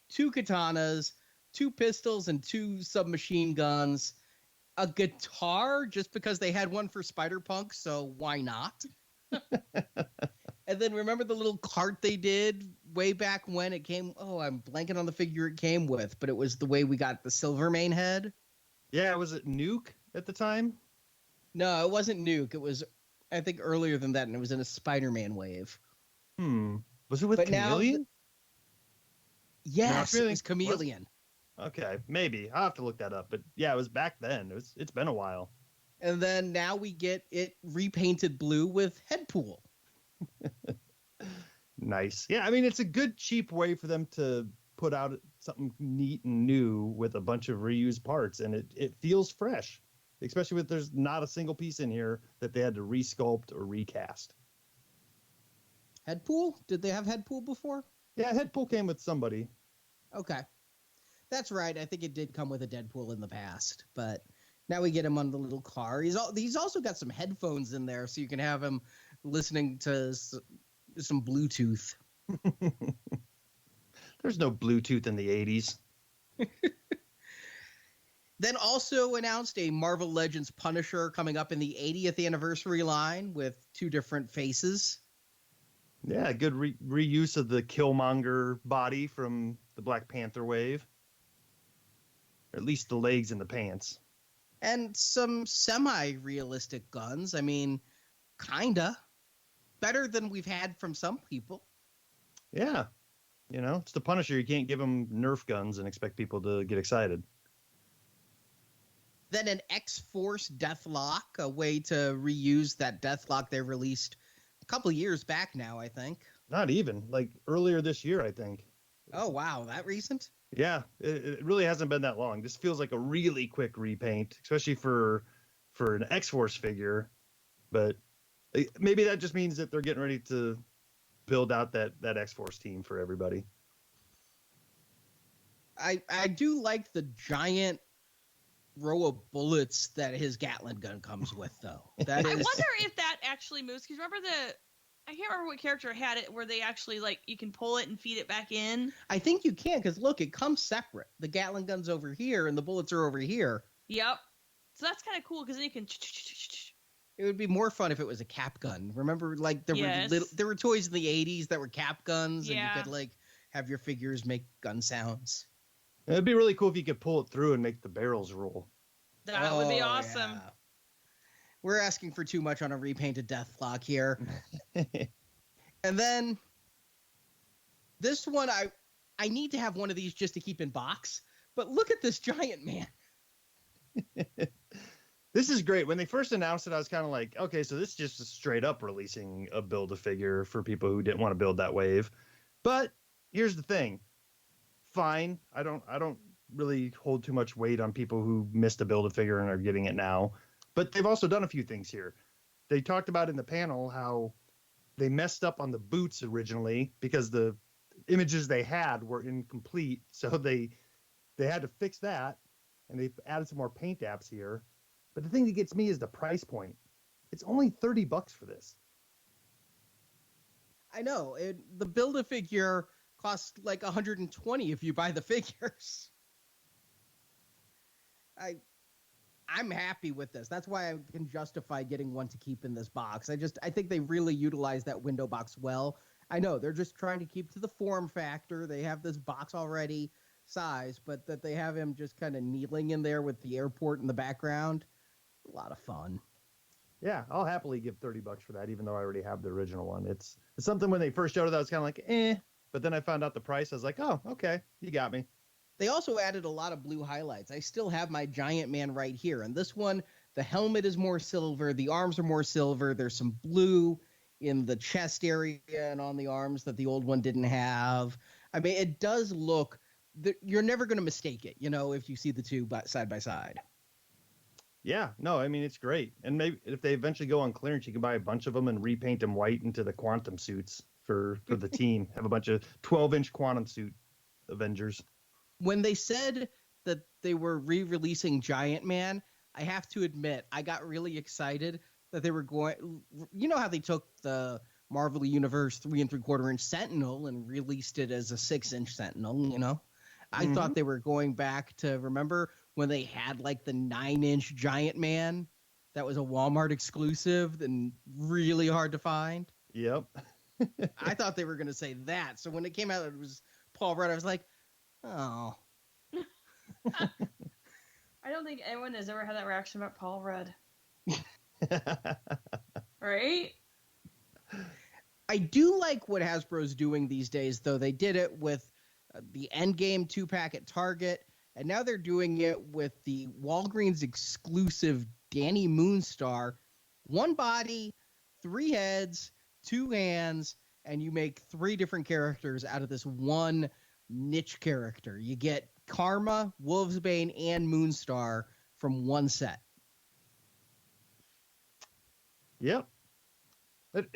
2 katanas, 2 pistols, and 2 submachine guns, a guitar just because they had one for Spider-Punk, so why not? And then remember the little cart they did way back when it came? Oh, I'm blanking on the figure it came with, but it was the way we got the Silvermane head. Yeah, was it Nuke at the time? No, it wasn't Nuke. It was, I think, earlier than that, and it was in a Spider-Man wave. Was it with Chameleon? Yes, it was Chameleon. Okay, maybe. I'll have to look that up. But yeah, it was back then. It's been a while. And then now we get it repainted blue with Headpool. Nice. Yeah, I mean, it's a good, cheap way for them to put out something neat and new with a bunch of reused parts, and it feels fresh, especially with there's not a single piece in here that they had to resculpt or recast. Headpool? Did they have Headpool before? Yeah, Headpool came with somebody. Okay. That's right. I think it did come with a Deadpool in the past, but now we get him on the little car. He's also got some headphones in there, so you can have him listening to some Bluetooth. There's no Bluetooth in the 80s. Then also announced a Marvel Legends Punisher coming up in the 80th anniversary line with 2 different faces. Yeah, good reuse of the Killmonger body from the Black Panther wave. Or at least the legs and the pants. And some semi-realistic guns. I mean, kinda. Better than we've had from some people. Yeah. You know, it's the Punisher. You can't give him Nerf guns and expect people to get excited. Then an X-Force Deathlock, a way to reuse that Deathlock they released a couple of years back now, I think. Not even. Like earlier this year, I think. Oh, wow. That recent? Yeah, it really hasn't been that long. This feels like a really quick repaint, especially for an X-Force figure. But maybe that just means that they're getting ready to build out that X-Force team for everybody. I do like the giant row of bullets that his Gatling gun comes with, though. I wonder if that actually moves, because remember I can't remember what character had it where they actually, like, you can pull it and feed it back in. I think you can, because look, it comes separate. The Gatling gun's over here and the bullets are over here. Yep. So that's kind of cool, because then you can... It would be more fun if it was a cap gun. Remember, like, there were toys in the 80s that were cap guns, and you could, like, have your figures make gun sounds. It'd be really cool if you could pull it through and make the barrels roll. That would be awesome. Yeah. We're asking for too much on a repainted Deathlock here. And then this one, I need to have one of these just to keep in box. But look at this giant man. This is great. When they first announced it, I was kind of like, okay, so this is just straight up releasing a Build-A-Figure for people who didn't want to build that wave. But here's the thing. Fine. I don't really hold too much weight on people who missed a Build-A-Figure and are getting it now. But they've also done a few things here. They talked about in the panel how they messed up on the boots originally because the images they had were incomplete. So they had to fix that, and they've added some more paint apps here. But the thing that gets me is the price point. It's only $30 for this. I know. The Build-A-Figure costs like $120 if you buy the figures. I'm happy with this. That's why I can justify getting one to keep in this box. I think they really utilize that window box well. I know they're just trying to keep to the form factor. They have this box already size, but that they have him just kind of kneeling in there with the airport in the background. A lot of fun. Yeah, I'll happily give $30 for that, even though I already have the original one. It's something when they first showed it, I was kind of like, eh. But then I found out the price. I was like, oh, okay, you got me. They also added a lot of blue highlights. I still have my Giant Man right here. And this one, the helmet is more silver. The arms are more silver. There's some blue in the chest area and on the arms that the old one didn't have. I mean, it does look, you're never going to mistake it, if you see the two side by side. Yeah, no, I mean, it's great. And maybe if they eventually go on clearance, you can buy a bunch of them and repaint them white into the quantum suits for the team. Have a bunch of 12-inch quantum suit Avengers. When they said that they were re-releasing Giant Man, I have to admit, I got really excited that they were going, how they took the Marvel Universe 3 3/4-inch Sentinel and released it as a 6-inch Sentinel, I thought they were going back to, remember when they had like the 9-inch Giant Man that was a Walmart exclusive and really hard to find? Yep. I thought they were going to say that. So when it came out, it was Paul Rudd. I was like, oh. I don't think anyone has ever had that reaction about Paul Rudd. Right? I do like what Hasbro's doing these days, though. They did it with the Endgame 2-pack at Target, and now they're doing it with the Walgreens exclusive Danny Moonstar. 1 body, 3 heads, 2 hands, and you make 3 different characters out of this one niche character. You get Karma, Wolvesbane, and Moonstar from one set. Yep.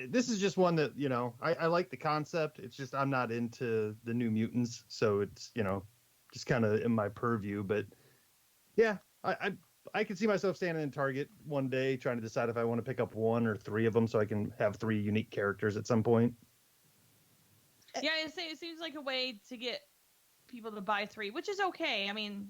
This is just one that, I like the concept. It's just I'm not into the New Mutants, so it's, just kind of in my purview. But yeah, I can see myself standing in Target one day trying to decide if I want to pick up 1 or 3 of them so I can have 3 unique characters at some point. Yeah, it seems like a way to get people to buy 3, which is okay. I mean,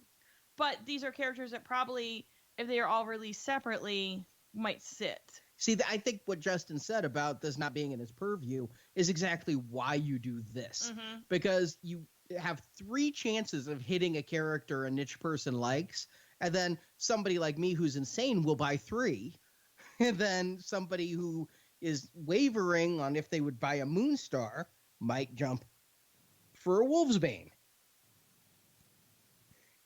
but these are characters that probably, if they are all released separately, might sit. See, I think what Justin said about this not being in his purview is exactly why you do this. Mm-hmm. Because you have 3 chances of hitting a character a niche person likes, and then somebody like me who's insane will buy 3, and then somebody who is wavering on if they would buy a Moonstar might jump for a Wolvesbane.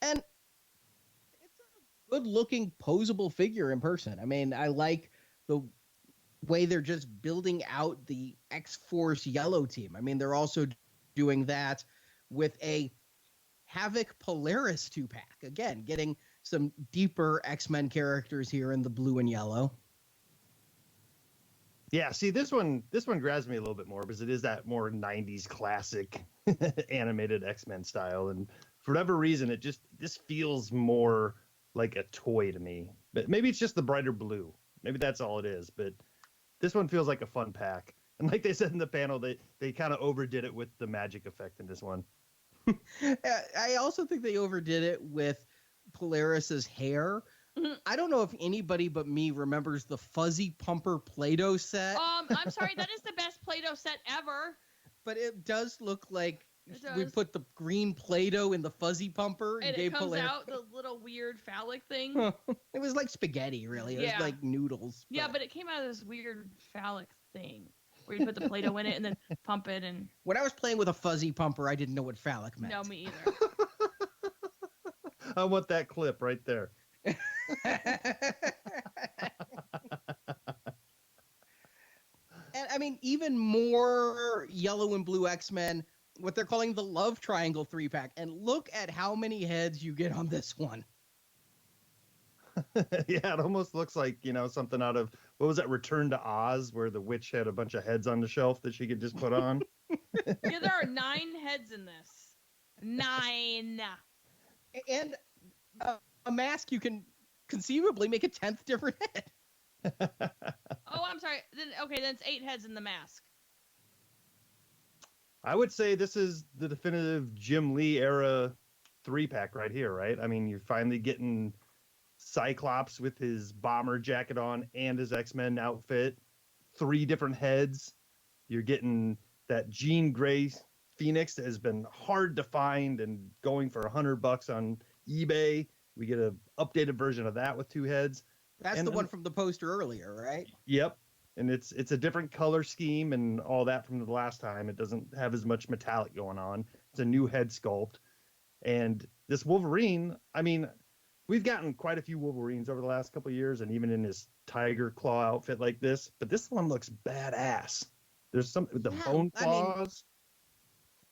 And it's a good-looking, posable figure in person. I mean, I like the way they're just building out the X-Force Yellow team. I mean, they're also doing that with a Havoc Polaris 2-pack. Again, getting some deeper X-Men characters here in the blue and yellow. Yeah, see, this one grabs me a little bit more because it is that more 90s classic animated X-Men style. And for whatever reason, this feels more like a toy to me. But maybe it's just the brighter blue. Maybe that's all it is. But this one feels like a fun pack. And like they said in the panel, they kind of overdid it with the magic effect in this one. I also think they overdid it with Polaris's hair. Mm-hmm. I don't know if anybody but me remembers the Fuzzy Pumper Play-Doh set. I'm sorry, that is the best Play-Doh set ever. But it does look like we does. put the green Play-Doh in the Fuzzy Pumper And gave it comes Polaris. out the little weird phallic thing. It was like spaghetti, really. It Yeah. was like noodles. Yeah, but it came out of this weird phallic thing where you put the Play-Doh in it and then pump it and... When I was playing with a Fuzzy Pumper, I didn't know what phallic meant. No, me either. I want that clip right there. And I mean, even more yellow and blue X-Men, what they're calling the Love Triangle 3-pack. And look at how many heads you get on this one. Yeah, it almost looks like, something out of, what was that, Return to Oz, where the witch had a bunch of heads on the shelf that she could just put on? Yeah, there are 9 heads in this. 9. And a mask you can conceivably make a 10th different head. Oh, I'm sorry. Then it's 8 heads in the mask. I would say this is the definitive Jim Lee era 3-pack right here, right? I mean, you're finally getting Cyclops with his bomber jacket on and his X-Men outfit. 3 different heads. You're getting that Jean Grey Phoenix that has been hard to find and going for $100 on eBay. We get an updated version of that with 2 heads. That's And the one from the poster earlier, right? Yep. And it's a different color scheme and all that from the last time. It doesn't have as much metallic going on. It's a new head sculpt. And this Wolverine, I mean, we've gotten quite a few Wolverines over the last couple of years, and even in his tiger claw outfit like this, but this one looks badass. There's some with the bone claws.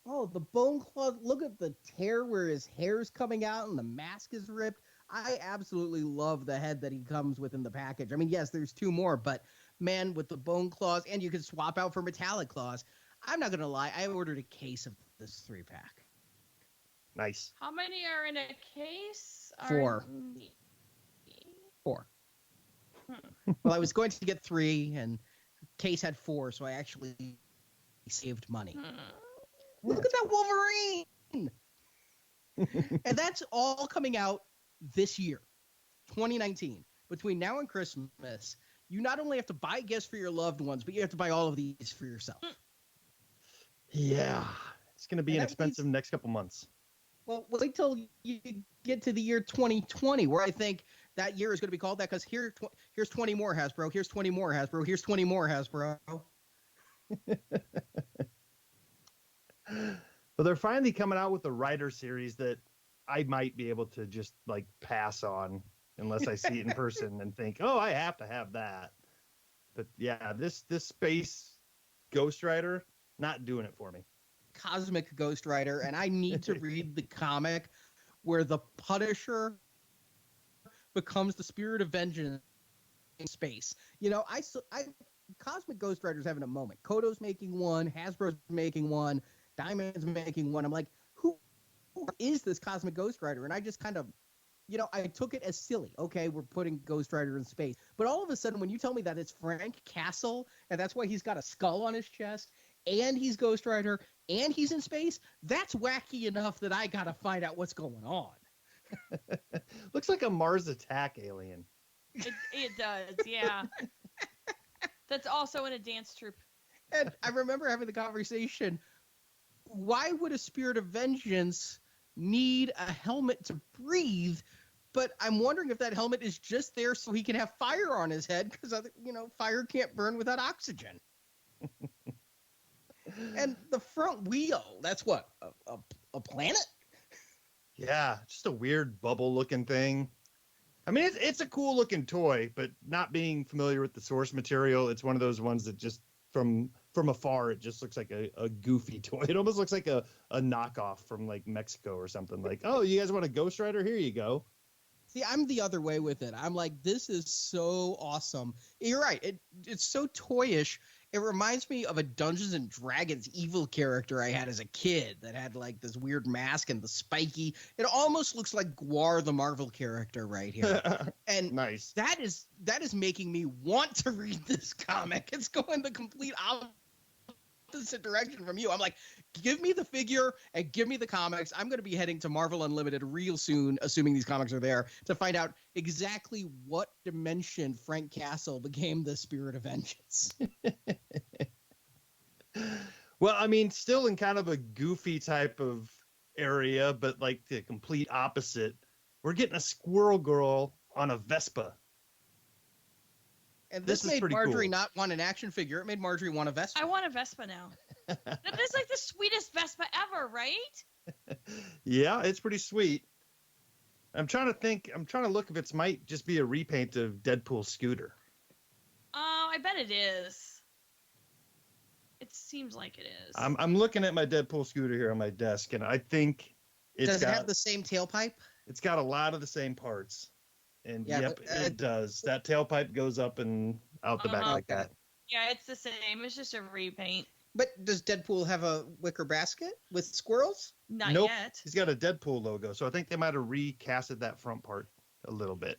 Oh, the bone claw. Look at the tear where his hair's coming out and the mask is ripped. I absolutely love the head that he comes with in the package. I mean, yes, there's 2 more, but man, with the bone claws, and you can swap out for metallic claws. I'm not going to lie. I ordered a case of this 3-pack. Nice. How many are in a case? 4. 4. Well, I was going to get 3, and case had 4, so I actually saved money. Look at that Wolverine! And that's all coming out this year, 2019. Between now and Christmas, you not only have to buy gifts for your loved ones, but you have to buy all of these for yourself. Yeah. It's going to be an expensive next couple months. Well, wait till you get to the year 2020, where I think that year is going to be called that, because here's 20 more Hasbro, here's 20 more Hasbro, here's 20 more Hasbro. Well, they're finally coming out with a Rider series that I might be able to just like pass on unless I see it in person and think, oh, I have to have that. But yeah, this space Ghost Rider, not doing it for me. Cosmic Ghost Rider, and I need to read the comic where the Punisher becomes the Spirit of Vengeance in space. You know, Cosmic Ghost Rider's having a moment. Koto's making one, Hasbro's making one, Diamond's making one. I'm like, who is this Cosmic Ghost Rider? And I just kind of, you know, I took it as silly. Okay, we're putting Ghost Rider in space. But all of a sudden, when you tell me that it's Frank Castle, and that's why he's got a skull on his chest, and he's Ghost Rider, and he's in space, that's wacky enough that I gotta find out what's going on. Looks like a Mars Attack alien. It does, yeah. That's also in a dance troupe. And I remember having the conversation, why would a Spirit of Vengeance need a helmet to breathe? But I'm wondering if that helmet is just there so he can have fire on his head, because, you know, fire can't burn without oxygen. And the front wheel, that's what, a planet? Yeah, just a weird bubble looking thing. I mean, it's a cool looking toy, but not being familiar with the source material, it's one of those ones that just from afar, it just looks like a goofy toy. It almost looks like a knockoff from like Mexico or something. Like, oh, you guys want a Ghost Rider? Here you go. See, I'm the other way with it. I'm like, this is so awesome. You're right. It's so toyish. It reminds me of a Dungeons and Dragons evil character I had as a kid that had like this weird mask and the spiky. It almost looks like Gwar, the Marvel character right here. And nice. That is making me want to read this comic. It's going the complete opposite direction from you. I'm like, give me the figure and give me the comics. I'm going to be heading to Marvel Unlimited real soon, assuming these comics are there, to find out exactly what dimension Frank Castle became the Spirit of Vengeance. Well, I mean, still in kind of a goofy type of area, but like the complete opposite. We're getting a Squirrel Girl on a Vespa. And this made Marjorie not want an action figure. It made Marjorie want a Vespa. I want a Vespa now. That is like the sweetest Vespa ever, right? Yeah, it's pretty sweet. I'm trying to think. I'm trying to look if it might just be a repaint of Deadpool's scooter. Oh, I bet it is. It seems like it is. I'm looking at my Deadpool scooter here on my desk, and I think Does it have the same tailpipe? It's got a lot of the same parts. And yeah, yep, it does. That tailpipe goes up and out the back like that. Yeah, it's the same. It's just a repaint. But does Deadpool have a wicker basket with squirrels? Not nope. yet. He's got a Deadpool logo, so I think they might have recasted that front part a little bit.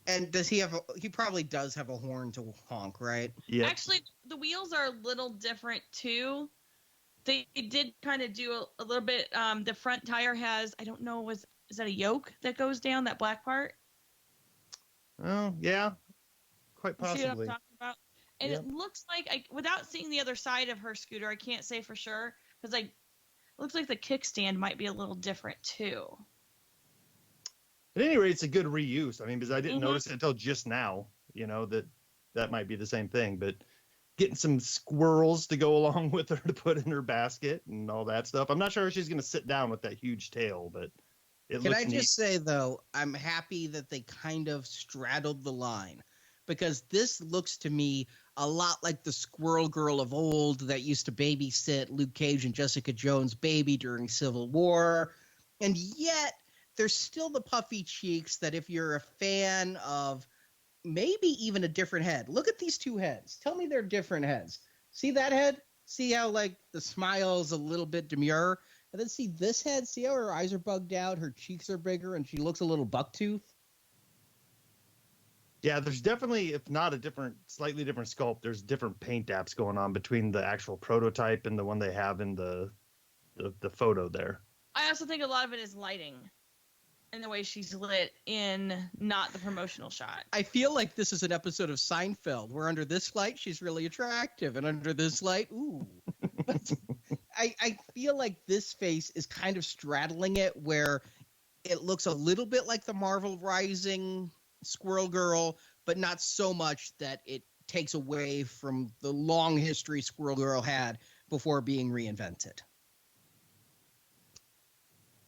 And does he have he probably does have a horn to honk, right? Yeah. Actually, the wheels are a little different too. They did kind of do a little bit. The front tire has, I don't know, is that a yoke that goes down, that black part? Oh, yeah. Quite possibly. See what I'm talking about? And Yep. it looks like, without seeing the other side of her scooter, I can't say for sure because it looks like the kickstand might be a little different too. At any rate, it's a good reuse. I mean, because I didn't Mhm. notice it until just now, that might be the same thing. But getting some squirrels to go along with her to put in her basket and all that stuff. I'm not sure if she's going to sit down with that huge tail, but it Can looks I neat. just say, though, I'm happy that they kind of straddled the line because this looks to me a lot like the Squirrel Girl of old that used to babysit Luke Cage and Jessica Jones' baby during Civil War. And yet, there's still the puffy cheeks that if you're a fan of maybe even a different head, look at these two heads. Tell me they're different heads. See that head? See how, like, the smile is a little bit demure? And then see this head. See how her eyes are bugged out, her cheeks are bigger, and she looks a little bucktooth. Yeah, there's definitely, if not slightly different sculpt, there's different paint apps going on between the actual prototype and the one they have in the photo there. I also think a lot of it is lighting and the way she's lit in not the promotional shot. I feel like this is an episode of Seinfeld where under this light she's really attractive, and under this light, ooh. But I feel like this face is kind of straddling it, where it looks a little bit like the Marvel Rising Squirrel Girl, but not so much that it takes away from the long history Squirrel Girl had before being reinvented.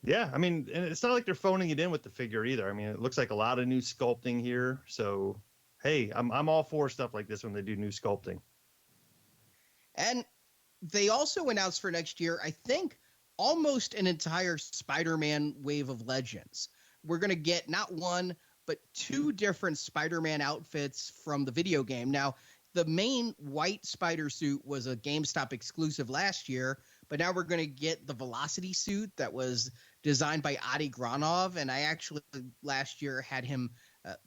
Yeah, I mean, and it's not like they're phoning it in with the figure either. I mean, it looks like a lot of new sculpting here. So, hey, I'm all for stuff like this when they do new sculpting. And they also announced for next year, I think, almost an entire Spider-Man wave of Legends. We're going to get not one, but two different Spider-Man outfits from the video game. Now, the main white spider suit was a GameStop exclusive last year, but now we're going to get the Velocity suit that was designed by Adi Granov, and I actually last year had him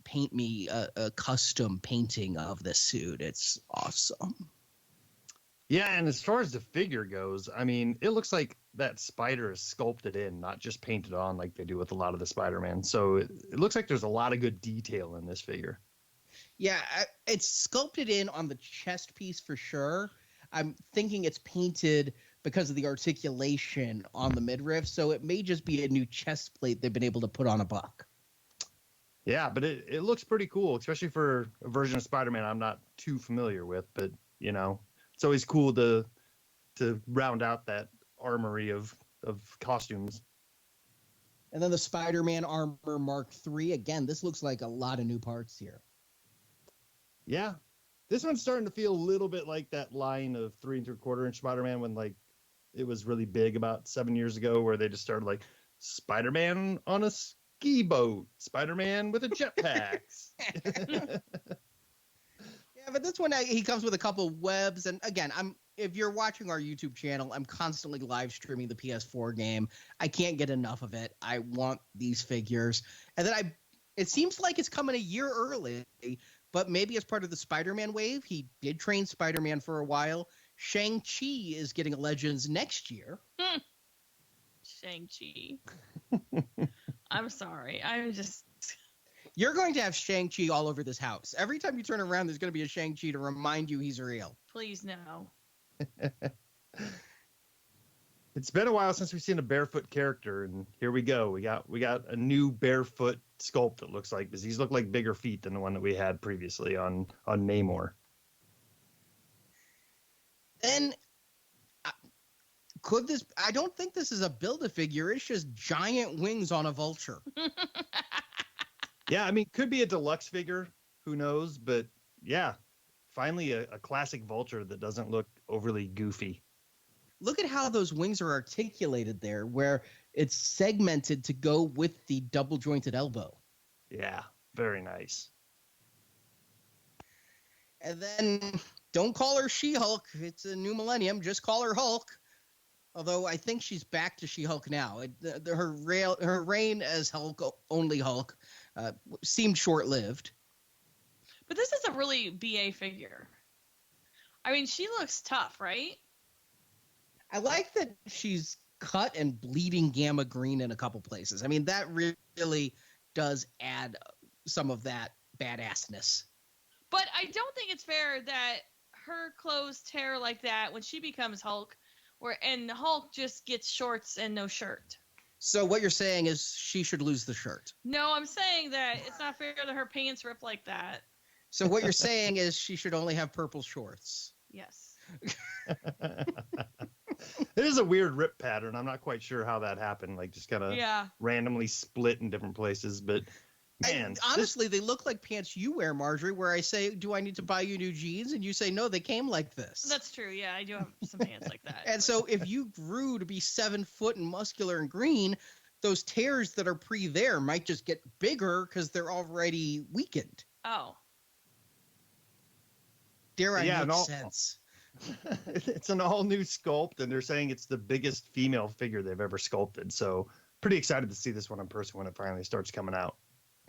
paint me a custom painting of this suit. It's awesome. Yeah, and as far as the figure goes, I mean, it looks like that spider is sculpted in, not just painted on like they do with a lot of the Spider-Man. So it looks like there's a lot of good detail in this figure. Yeah, it's sculpted in on the chest piece for sure. I'm thinking it's painted because of the articulation on the midriff, so it may just be a new chest plate they've been able to put on a buck. Yeah, but it looks pretty cool, especially for a version of Spider-Man I'm not too familiar with. But, it's always cool to round out that armory of costumes. And then the Spider-Man Armor Mark III. Again, this looks like a lot of new parts here. Yeah. This one's starting to feel a little bit like that line of 3 3/4-inch Spider-Man when, like, it was really big about 7 years ago, where they just started, like, Spider-Man on a ski boat, Spider-Man with a jetpack. Yeah, but this one, he comes with a couple webs. And again, if you're watching our YouTube channel, I'm constantly live streaming the PS4 game. I can't get enough of it. I want these figures. And then it seems like it's coming a year early, but maybe as part of the Spider-Man wave. He did train Spider-Man for a while. Shang-Chi is getting a Legends next year. Shang-Chi. I'm sorry. You're going to have Shang-Chi all over this house. Every time you turn around, there's going to be a Shang-Chi to remind you he's real. Please no. It's been a while since we've seen a barefoot character, and here we go. We got a new barefoot sculpt, it looks like, because these look like bigger feet than the one that we had previously on Namor. Then I don't think this is a Build-A-Figure. It's just giant wings on a vulture. Yeah, I mean, could be a deluxe figure. Who knows? But yeah, finally a classic vulture that doesn't look overly goofy. Look at how those wings are articulated there, where it's segmented to go with the double-jointed elbow. Yeah, very nice. And then don't call her She-Hulk. It's a new millennium. Just call her Hulk. Although I think she's back to She-Hulk now. Her reign as only Hulk seemed short-lived. But this is a really BA figure. I mean, she looks tough, right? I like that she's cut and bleeding gamma green in a couple places. I mean, that really does add some of that badassness. But I don't think it's fair that her clothes tear like that when she becomes Hulk, and Hulk just gets shorts and no shirt. So what you're saying is she should lose the shirt. No, I'm saying that it's not fair that her pants rip like that. So what you're saying is she should only have purple shorts. Yes. It is a weird rip pattern. I'm not quite sure how that happened. Like just kind of randomly split in different places. But man, honestly, they look like pants you wear, Marjorie, where I say, do I need to buy you new jeans? And you say, no, they came like this. That's true. Yeah, I do have some pants like that. And so if you grew to be 7 foot and muscular and green, those tears that are there might just get bigger because they're already weakened. Oh. Dare I make sense? It's an all new sculpt, and they're saying it's the biggest female figure they've ever sculpted. So pretty excited to see this one in person when it finally starts coming out.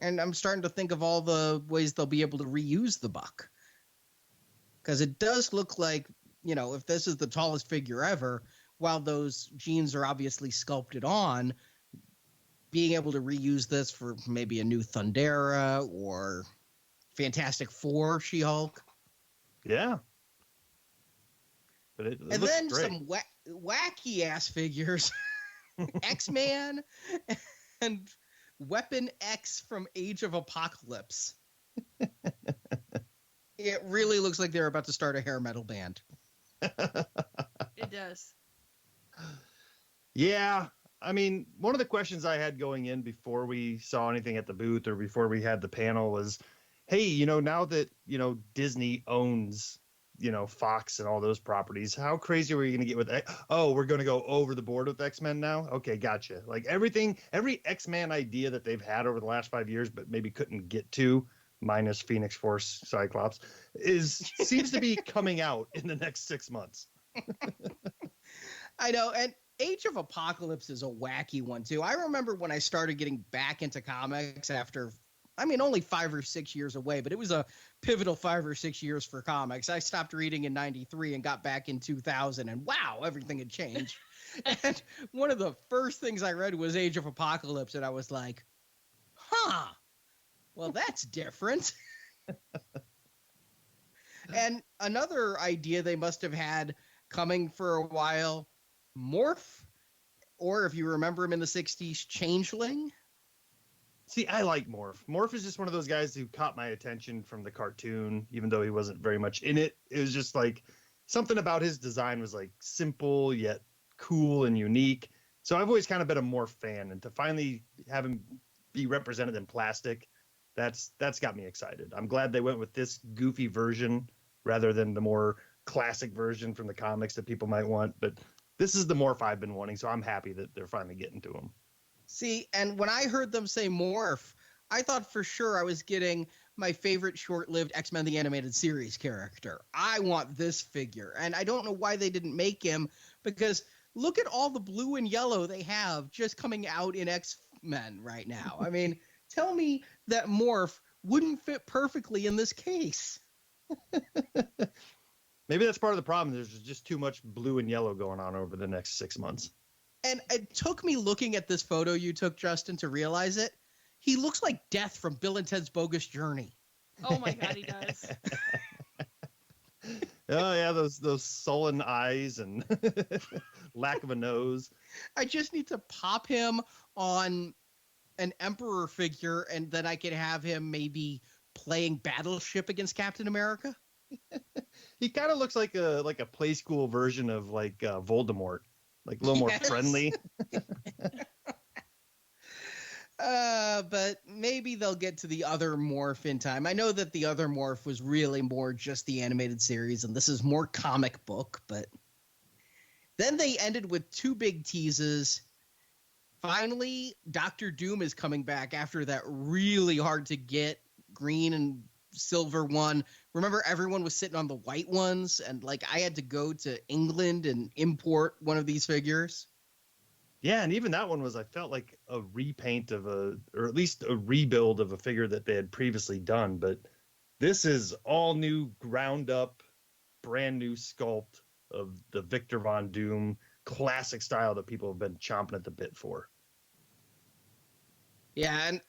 And I'm starting to think of all the ways they'll be able to reuse the buck. Because it does look like, if this is the tallest figure ever, while those jeans are obviously sculpted on, being able to reuse this for maybe a new Thundera or Fantastic Four She-Hulk. Yeah. But it and looks then great. some wacky ass figures, X-Man and Weapon X from Age of Apocalypse. It really looks like they're about to start a hair metal band. It does. Yeah. I mean, one of the questions I had going in before we saw anything at the booth or before we had the panel was, hey, now that, Disney owns Fox and all those properties, how crazy are we going to get with we're going to go over the board with X-Men now? Okay, gotcha. Like every X-Men idea that they've had over the last 5 years but maybe couldn't get to, minus Phoenix Force Cyclops, seems to be coming out in the next 6 months. I know, and Age of Apocalypse is a wacky one too. I remember when I started getting back into comics after only 5 or 6 years away, but it was a pivotal 5 or 6 years for comics. I stopped reading in 93 and got back in 2000, and wow, everything had changed. And one of the first things I read was Age of Apocalypse, and I was like, well, that's different. And another idea they must have had coming for a while, Morph, or if you remember him in the 60s, Changeling. See, I like Morph. Morph is just one of those guys who caught my attention from the cartoon, even though he wasn't very much in it. It was just like something about his design was like simple yet cool and unique. So I've always kind of been a Morph fan, and to finally have him be represented in plastic, that's got me excited. I'm glad they went with this goofy version rather than the more classic version from the comics that people might want. But this is the Morph I've been wanting, so I'm happy that they're finally getting to him. See, and when I heard them say Morph, I thought for sure I was getting my favorite short-lived X-Men the Animated Series character. I want this figure, and I don't know why they didn't make him, because look at all the blue and yellow they have just coming out in X-Men right now. I mean, tell me that Morph wouldn't fit perfectly in this case. Maybe that's part of the problem. There's just too much blue and yellow going on over the next 6 months. And it took me looking at this photo you took, Justin, to realize it. He looks like Death from Bill and Ted's Bogus Journey. Oh my God, he does. Oh yeah, those sullen eyes and lack of a nose. I just need to pop him on an Emperor figure, and then I could have him maybe playing Battleship against Captain America. He kind of looks like a play school version of like Voldemort. Like a little more friendly. But maybe they'll get to the other Morph in time. I know that the other Morph was really more just the animated series, and this is more comic book, but then they ended with 2 big teases. Finally, Doctor Doom is coming back after that really hard to get green and silver one. Remember, everyone was sitting on the white ones, and like I had to go to England and import one of these figures. Yeah, and even that one was, I felt like a repaint of or at least a rebuild of a figure that they had previously done. But this is all new, ground up, brand new sculpt of the Victor Von Doom classic style that people have been chomping at the bit for. Yeah, and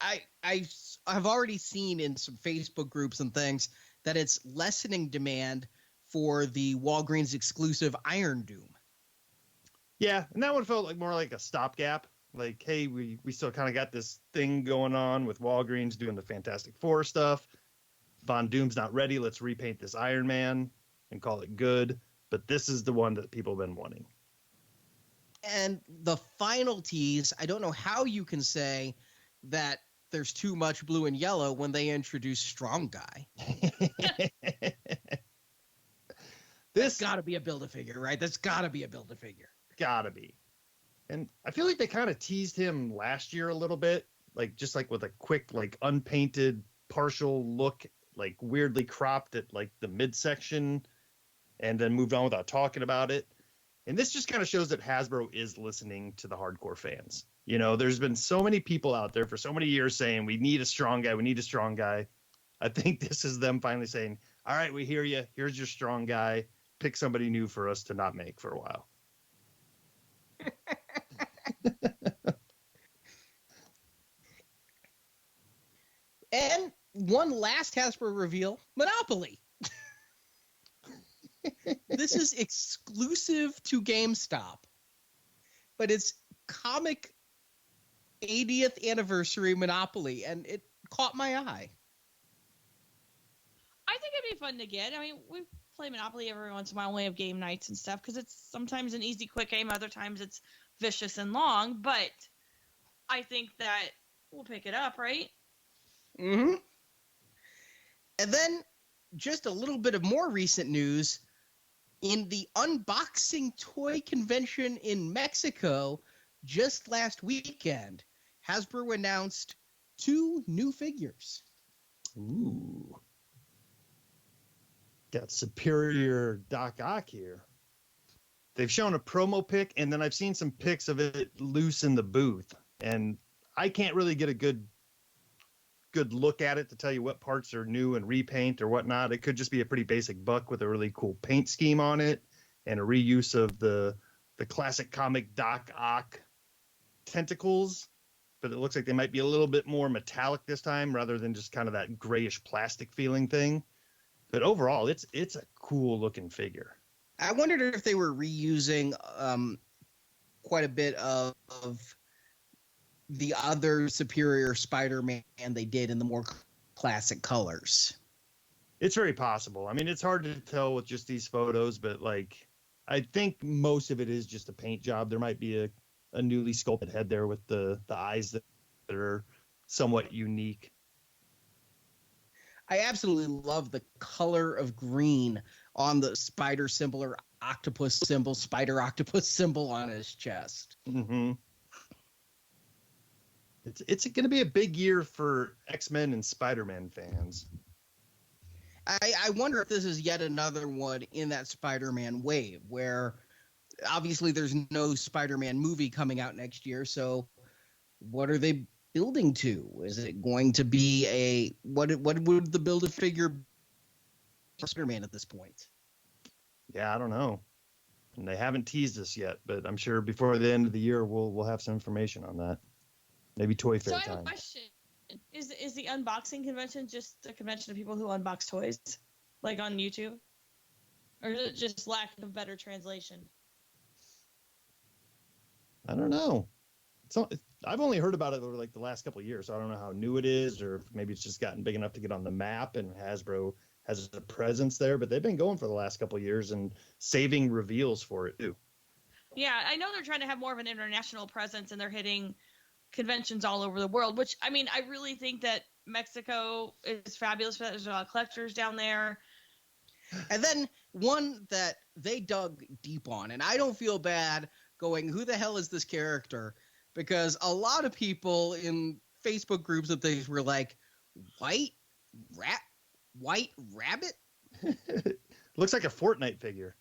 I've already seen in some Facebook groups and things that it's lessening demand for the Walgreens exclusive Iron Doom. Yeah, and that one felt like more like a stopgap. Like, hey, we still kind of got this thing going on with Walgreens doing the Fantastic Four stuff. Von Doom's not ready. Let's repaint this Iron Man and call it good. But this is the one that people have been wanting. And the final tease, I don't know how you can say that there's too much blue and yellow when they introduce Strong Guy. That's got to be a Build-A-Figure, right? That's got to be a Build-A-Figure. Gotta be. And I feel like they kind of teased him last year a little bit, like just like with a quick, like unpainted partial look, like weirdly cropped at like the midsection, and then moved on without talking about it. And this just kind of shows that Hasbro is listening to the hardcore fans. You know, there's been so many people out there for so many years saying, we need a strong guy. We need a strong guy. I think this is them finally saying, all right, we hear you. Here's your strong guy. Pick somebody new for us to not make for a while. And one last Hasbro reveal, Monopoly. This is exclusive to GameStop, but it's comic 80th anniversary Monopoly, and it caught my eye. I think it'd be fun to get. I mean, we play Monopoly every once in a while. We have game nights and stuff because it's sometimes an easy, quick game. Other times it's vicious and long. But I think that we'll pick it up, right? Mm-hmm. And then just a little bit of more recent news. In the unboxing toy convention in Mexico just last weekend, Hasbro announced 2 new figures. Ooh. Got Superior Doc Ock here. They've shown a promo pic, and then I've seen some pics of it loose in the booth. And I can't really get a good look at it to tell you what parts are new and repaint or whatnot. It could just be a pretty basic buck with a really cool paint scheme on it and a reuse of the classic comic Doc Ock tentacles. But it looks like they might be a little bit more metallic this time rather than just kind of that grayish plastic feeling thing. But overall, it's a cool looking figure. I wondered if they were reusing quite a bit of the other Superior Spider-Man they did in the more classic colors. It's very possible. I mean, it's hard to tell with just these photos, but like, I think most of it is just a paint job. There might be a newly sculpted head there with the eyes that are somewhat unique. I absolutely love the color of green on the spider symbol or octopus symbol, spider octopus symbol on his chest. Mm-hmm. It's going to be a big year for X-Men and Spider-Man fans. I wonder if this is yet another one in that Spider-Man wave where obviously there's no Spider-Man movie coming out next year. So what are they building to? Is it going to be what would the Build-A-Figure Spider-Man at this point? Yeah, I don't know. And they haven't teased us yet, but I'm sure before the end of the year we'll have some information on that. Maybe Toy Fair time. So I have a question. Is the unboxing convention just a convention of people who unbox toys, like on YouTube? Or is it just lack of better translation? I don't know. I've only heard about it over like the last couple of years, so I don't know how new it is, or maybe it's just gotten big enough to get on the map and Hasbro has a presence there, but they've been going for the last couple of years and saving reveals for it too. Yeah, I know they're trying to have more of an international presence and they're hitting conventions all over the world, which, I mean, I really think that Mexico is fabulous for that. There's a lot of collectors down there. And then one that they dug deep on, and I don't feel bad going, who the hell is this character? Because a lot of people in Facebook groups and things were like, white rabbit? Looks like a Fortnite figure.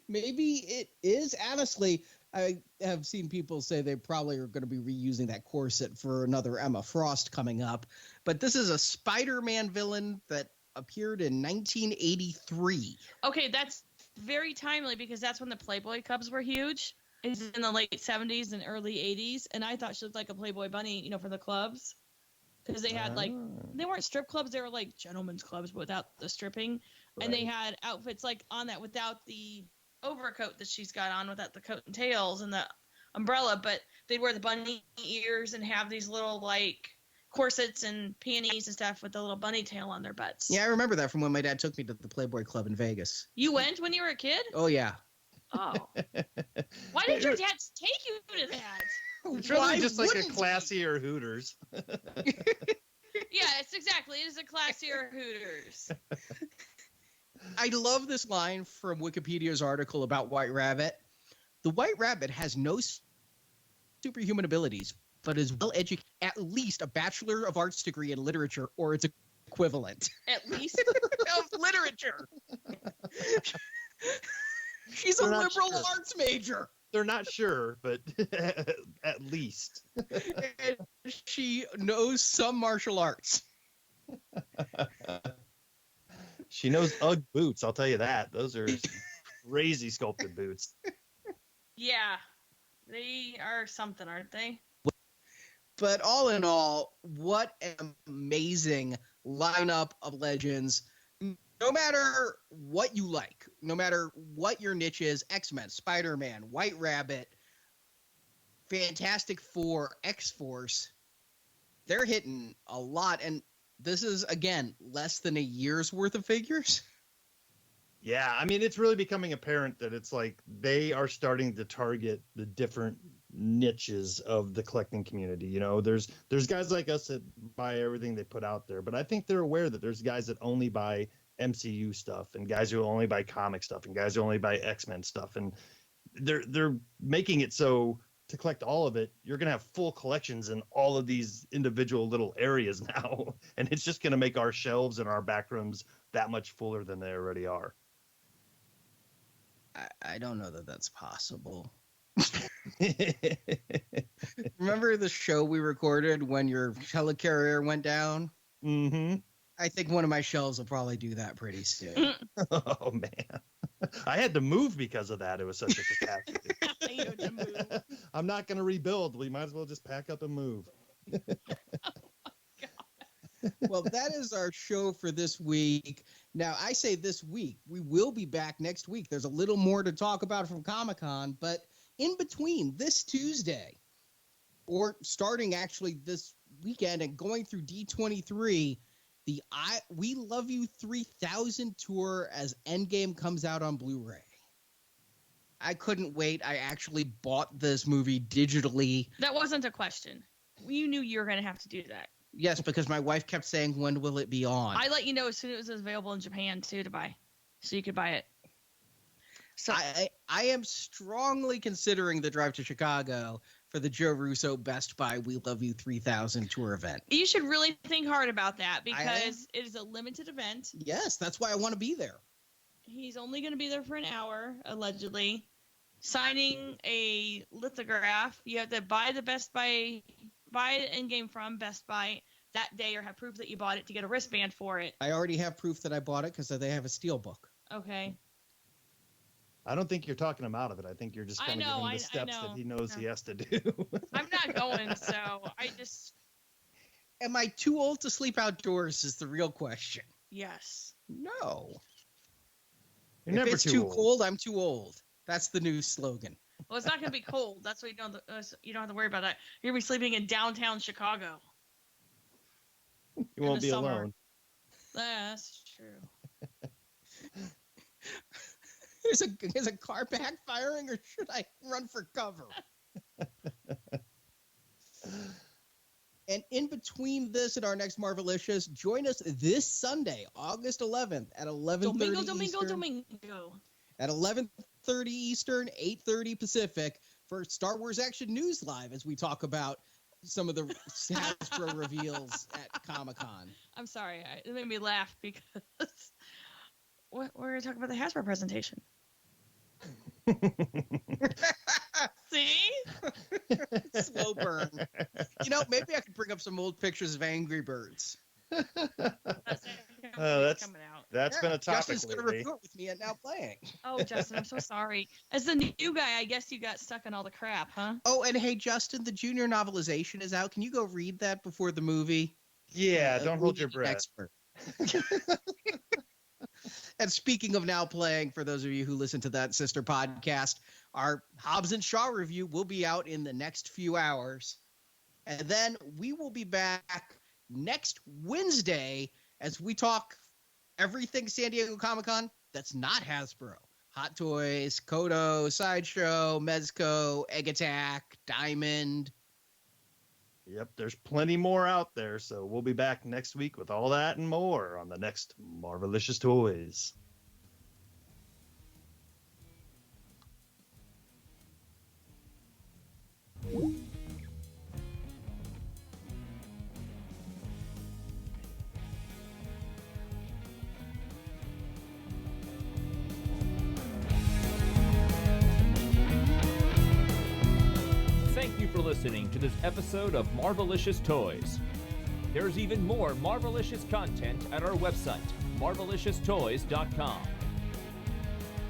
Maybe it is. Honestly, I have seen people say they probably are going to be reusing that corset for another Emma Frost coming up. But this is a Spider-Man villain that appeared in 1983. Okay, that's very timely because that's when the Playboy Cubs were huge. It's in the late 70s and early 80s. And I thought she looked like a Playboy bunny, for the clubs. because they had like Ah. they weren't strip clubs, they were like gentlemen's clubs but without the stripping, and they Right. had outfits like on that without the overcoat that she's got on, without the coat and tails and the umbrella, but they'd wear the bunny ears and have these little like corsets and panties and stuff with the little bunny tail on their butts. Yeah, I remember that from when my dad took me to the Playboy Club in Vegas. You went when you were a kid? Oh, yeah. Oh. Why did your dad take you to that? It's really Why just like a wouldn't he? classier Hooters. Yeah, it's exactly. It is a classier Hooters. I love this line from Wikipedia's article about White Rabbit. The White Rabbit has no superhuman abilities, but is well educated, at least a Bachelor of Arts degree in literature or its equivalent. At least. Of literature. She's a They're not liberal sure. arts major. They're not sure, but at least. And she knows some martial arts. She knows Ugg boots, I'll tell you that. Those are crazy sculpted boots. Yeah. They are something, aren't they? But all in all, what an amazing lineup of legends. No matter what you like, no matter what your niche is, X-Men, Spider-Man, White Rabbit, Fantastic Four, X-Force, they're hitting a lot. And this is, again, less than a year's worth of figures. Yeah, I mean, it's really becoming apparent that it's like they are starting to target the different niches of the collecting community. You know, there's guys like us that buy everything they put out there, but I think they're aware that there's guys that only buy MCU stuff and guys who only buy comic stuff and guys who only buy X-Men stuff, and they're making it so to collect all of it, you're going to have full collections in all of these individual little areas now, and it's just going to make our shelves and our back rooms that much fuller than they already are. I don't know that that's possible. Remember the show we recorded when your helicarrier went down? Mm-hmm. I think one of my shelves will probably do that pretty soon. Oh, man. I had to move because of that. It was such a catastrophe. You had to move. I'm not going to rebuild. We might as well just pack up and move. Well, that is our show for this week. Now, I say this week. We will be back next week. There's a little more to talk about from Comic-Con, but in between this Tuesday, or starting actually this weekend and going through D23, the We Love You 3000 tour as Endgame comes out on Blu-ray. I couldn't wait. I actually bought this movie digitally. That wasn't a question. You knew you were going to have to do that. Yes, because my wife kept saying, when will it be on? I let you know as soon as it was available in Japan, too, to buy. So you could buy it. So I am strongly considering the drive to Chicago for the Joe Russo Best Buy We Love You 3000 tour event. you should really think hard about that because it is a limited event. Yes, that's why I want to be there. He's only going to be there for an hour, allegedly. Signing a lithograph, you have to buy the Endgame from Best Buy that day or have proof that you bought it to get a wristband for it. I already have proof that I bought it because they have a steel book. Okay. I don't think you're talking him out of it. I think you're just I kind of know, giving him I the steps know. that he knows No. he has to do. I'm not going, so I just, Am I too old to sleep outdoors is the real question. yes. No. You're If never it's too too old. cold, I'm too old. That's the new slogan. Well, it's not going to be cold. That's why you don't have to worry about that. You're going to be sleeping in downtown Chicago. You in won't the be summer. alone. That's true. Is a car backfiring or should I run for cover? And in between this and our next Marvelicious, join us this Sunday, August 11th at 11:30 Domingo. At 11:30 Eastern, 8:30 Pacific for Star Wars Action News Live as we talk about some of the Hasbro reveals at Comic-Con. I'm sorry. It made me laugh because we're going to talk about the Hasbro presentation. See? Slow burn. You know, maybe I could bring up some old pictures of Angry Birds. That's coming out. That's been a topic Justin's going to lately. review it with me and now playing. Oh, Justin, I'm so sorry. As the new guy, I guess you got stuck in all the crap, huh? Oh, and hey, Justin, the junior novelization is out. Can you go read that before the movie? Yeah, don't hold your movie breath. Expert. And speaking of now playing, for those of you who listen to that sister podcast, our Hobbs and Shaw review will be out in the next few hours. And then we will be back next Wednesday as we talk everything San Diego Comic-Con that's not Hasbro. Hot Toys, Kodo, Sideshow, Mezco, Egg Attack, Diamond. Yep, there's plenty more out there, so we'll be back next week with all that and more on the next Marvelicious Toys. Thank you for listening to this episode of Marvelicious Toys. There's even more Marvelicious content at our website, marvelicioustoys.com.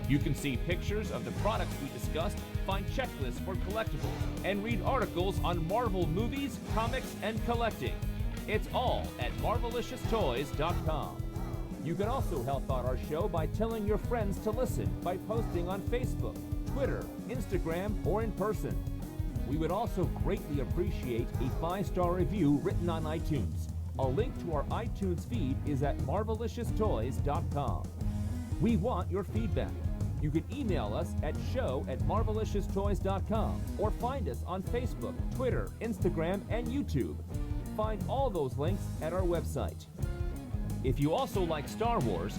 You can see pictures of the products we discussed, find checklists for collectibles, and read articles on Marvel movies, comics, and collecting. It's all at marvelicioustoys.com. You can also help out our show by telling your friends to listen by posting on Facebook, Twitter, Instagram, or in person. We would also greatly appreciate a 5-star review written on iTunes. A link to our iTunes feed is at marvelicioustoys.com. We want your feedback. You can email us at show@marvelicioustoys.com or find us on Facebook, Twitter, Instagram, and YouTube. Find all those links at our website. If you also like Star Wars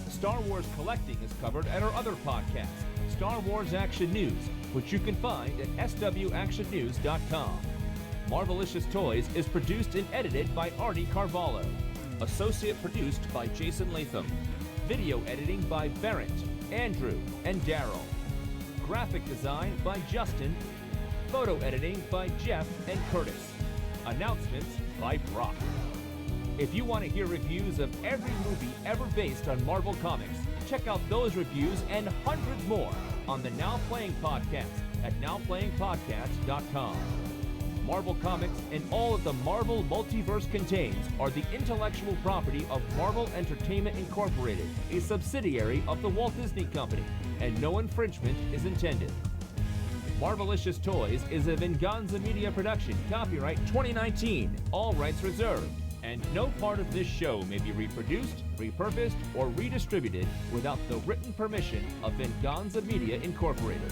collecting is covered at our other podcast, Star Wars Action News, which you can find at swactionnews.com. Marvelicious Toys is produced and edited by Artie Carvalho. Associate produced by Jason Latham. Video editing by Barrett, Andrew, and Daryl. Graphic design by Justin. Photo editing by Jeff and Curtis. Announcements by Brock. If you want to hear reviews of every movie ever based on Marvel Comics, check out those reviews and hundreds more on the Now Playing Podcast at nowplayingpodcast.com. Marvel Comics and all that the Marvel Multiverse contains are the intellectual property of Marvel Entertainment Incorporated, a subsidiary of the Walt Disney Company, and no infringement is intended. Marvelicious Toys is a Venganza Media production, copyright 2019, all rights reserved. And no part of this show may be reproduced, repurposed, or redistributed without the written permission of Venganza Media Incorporated.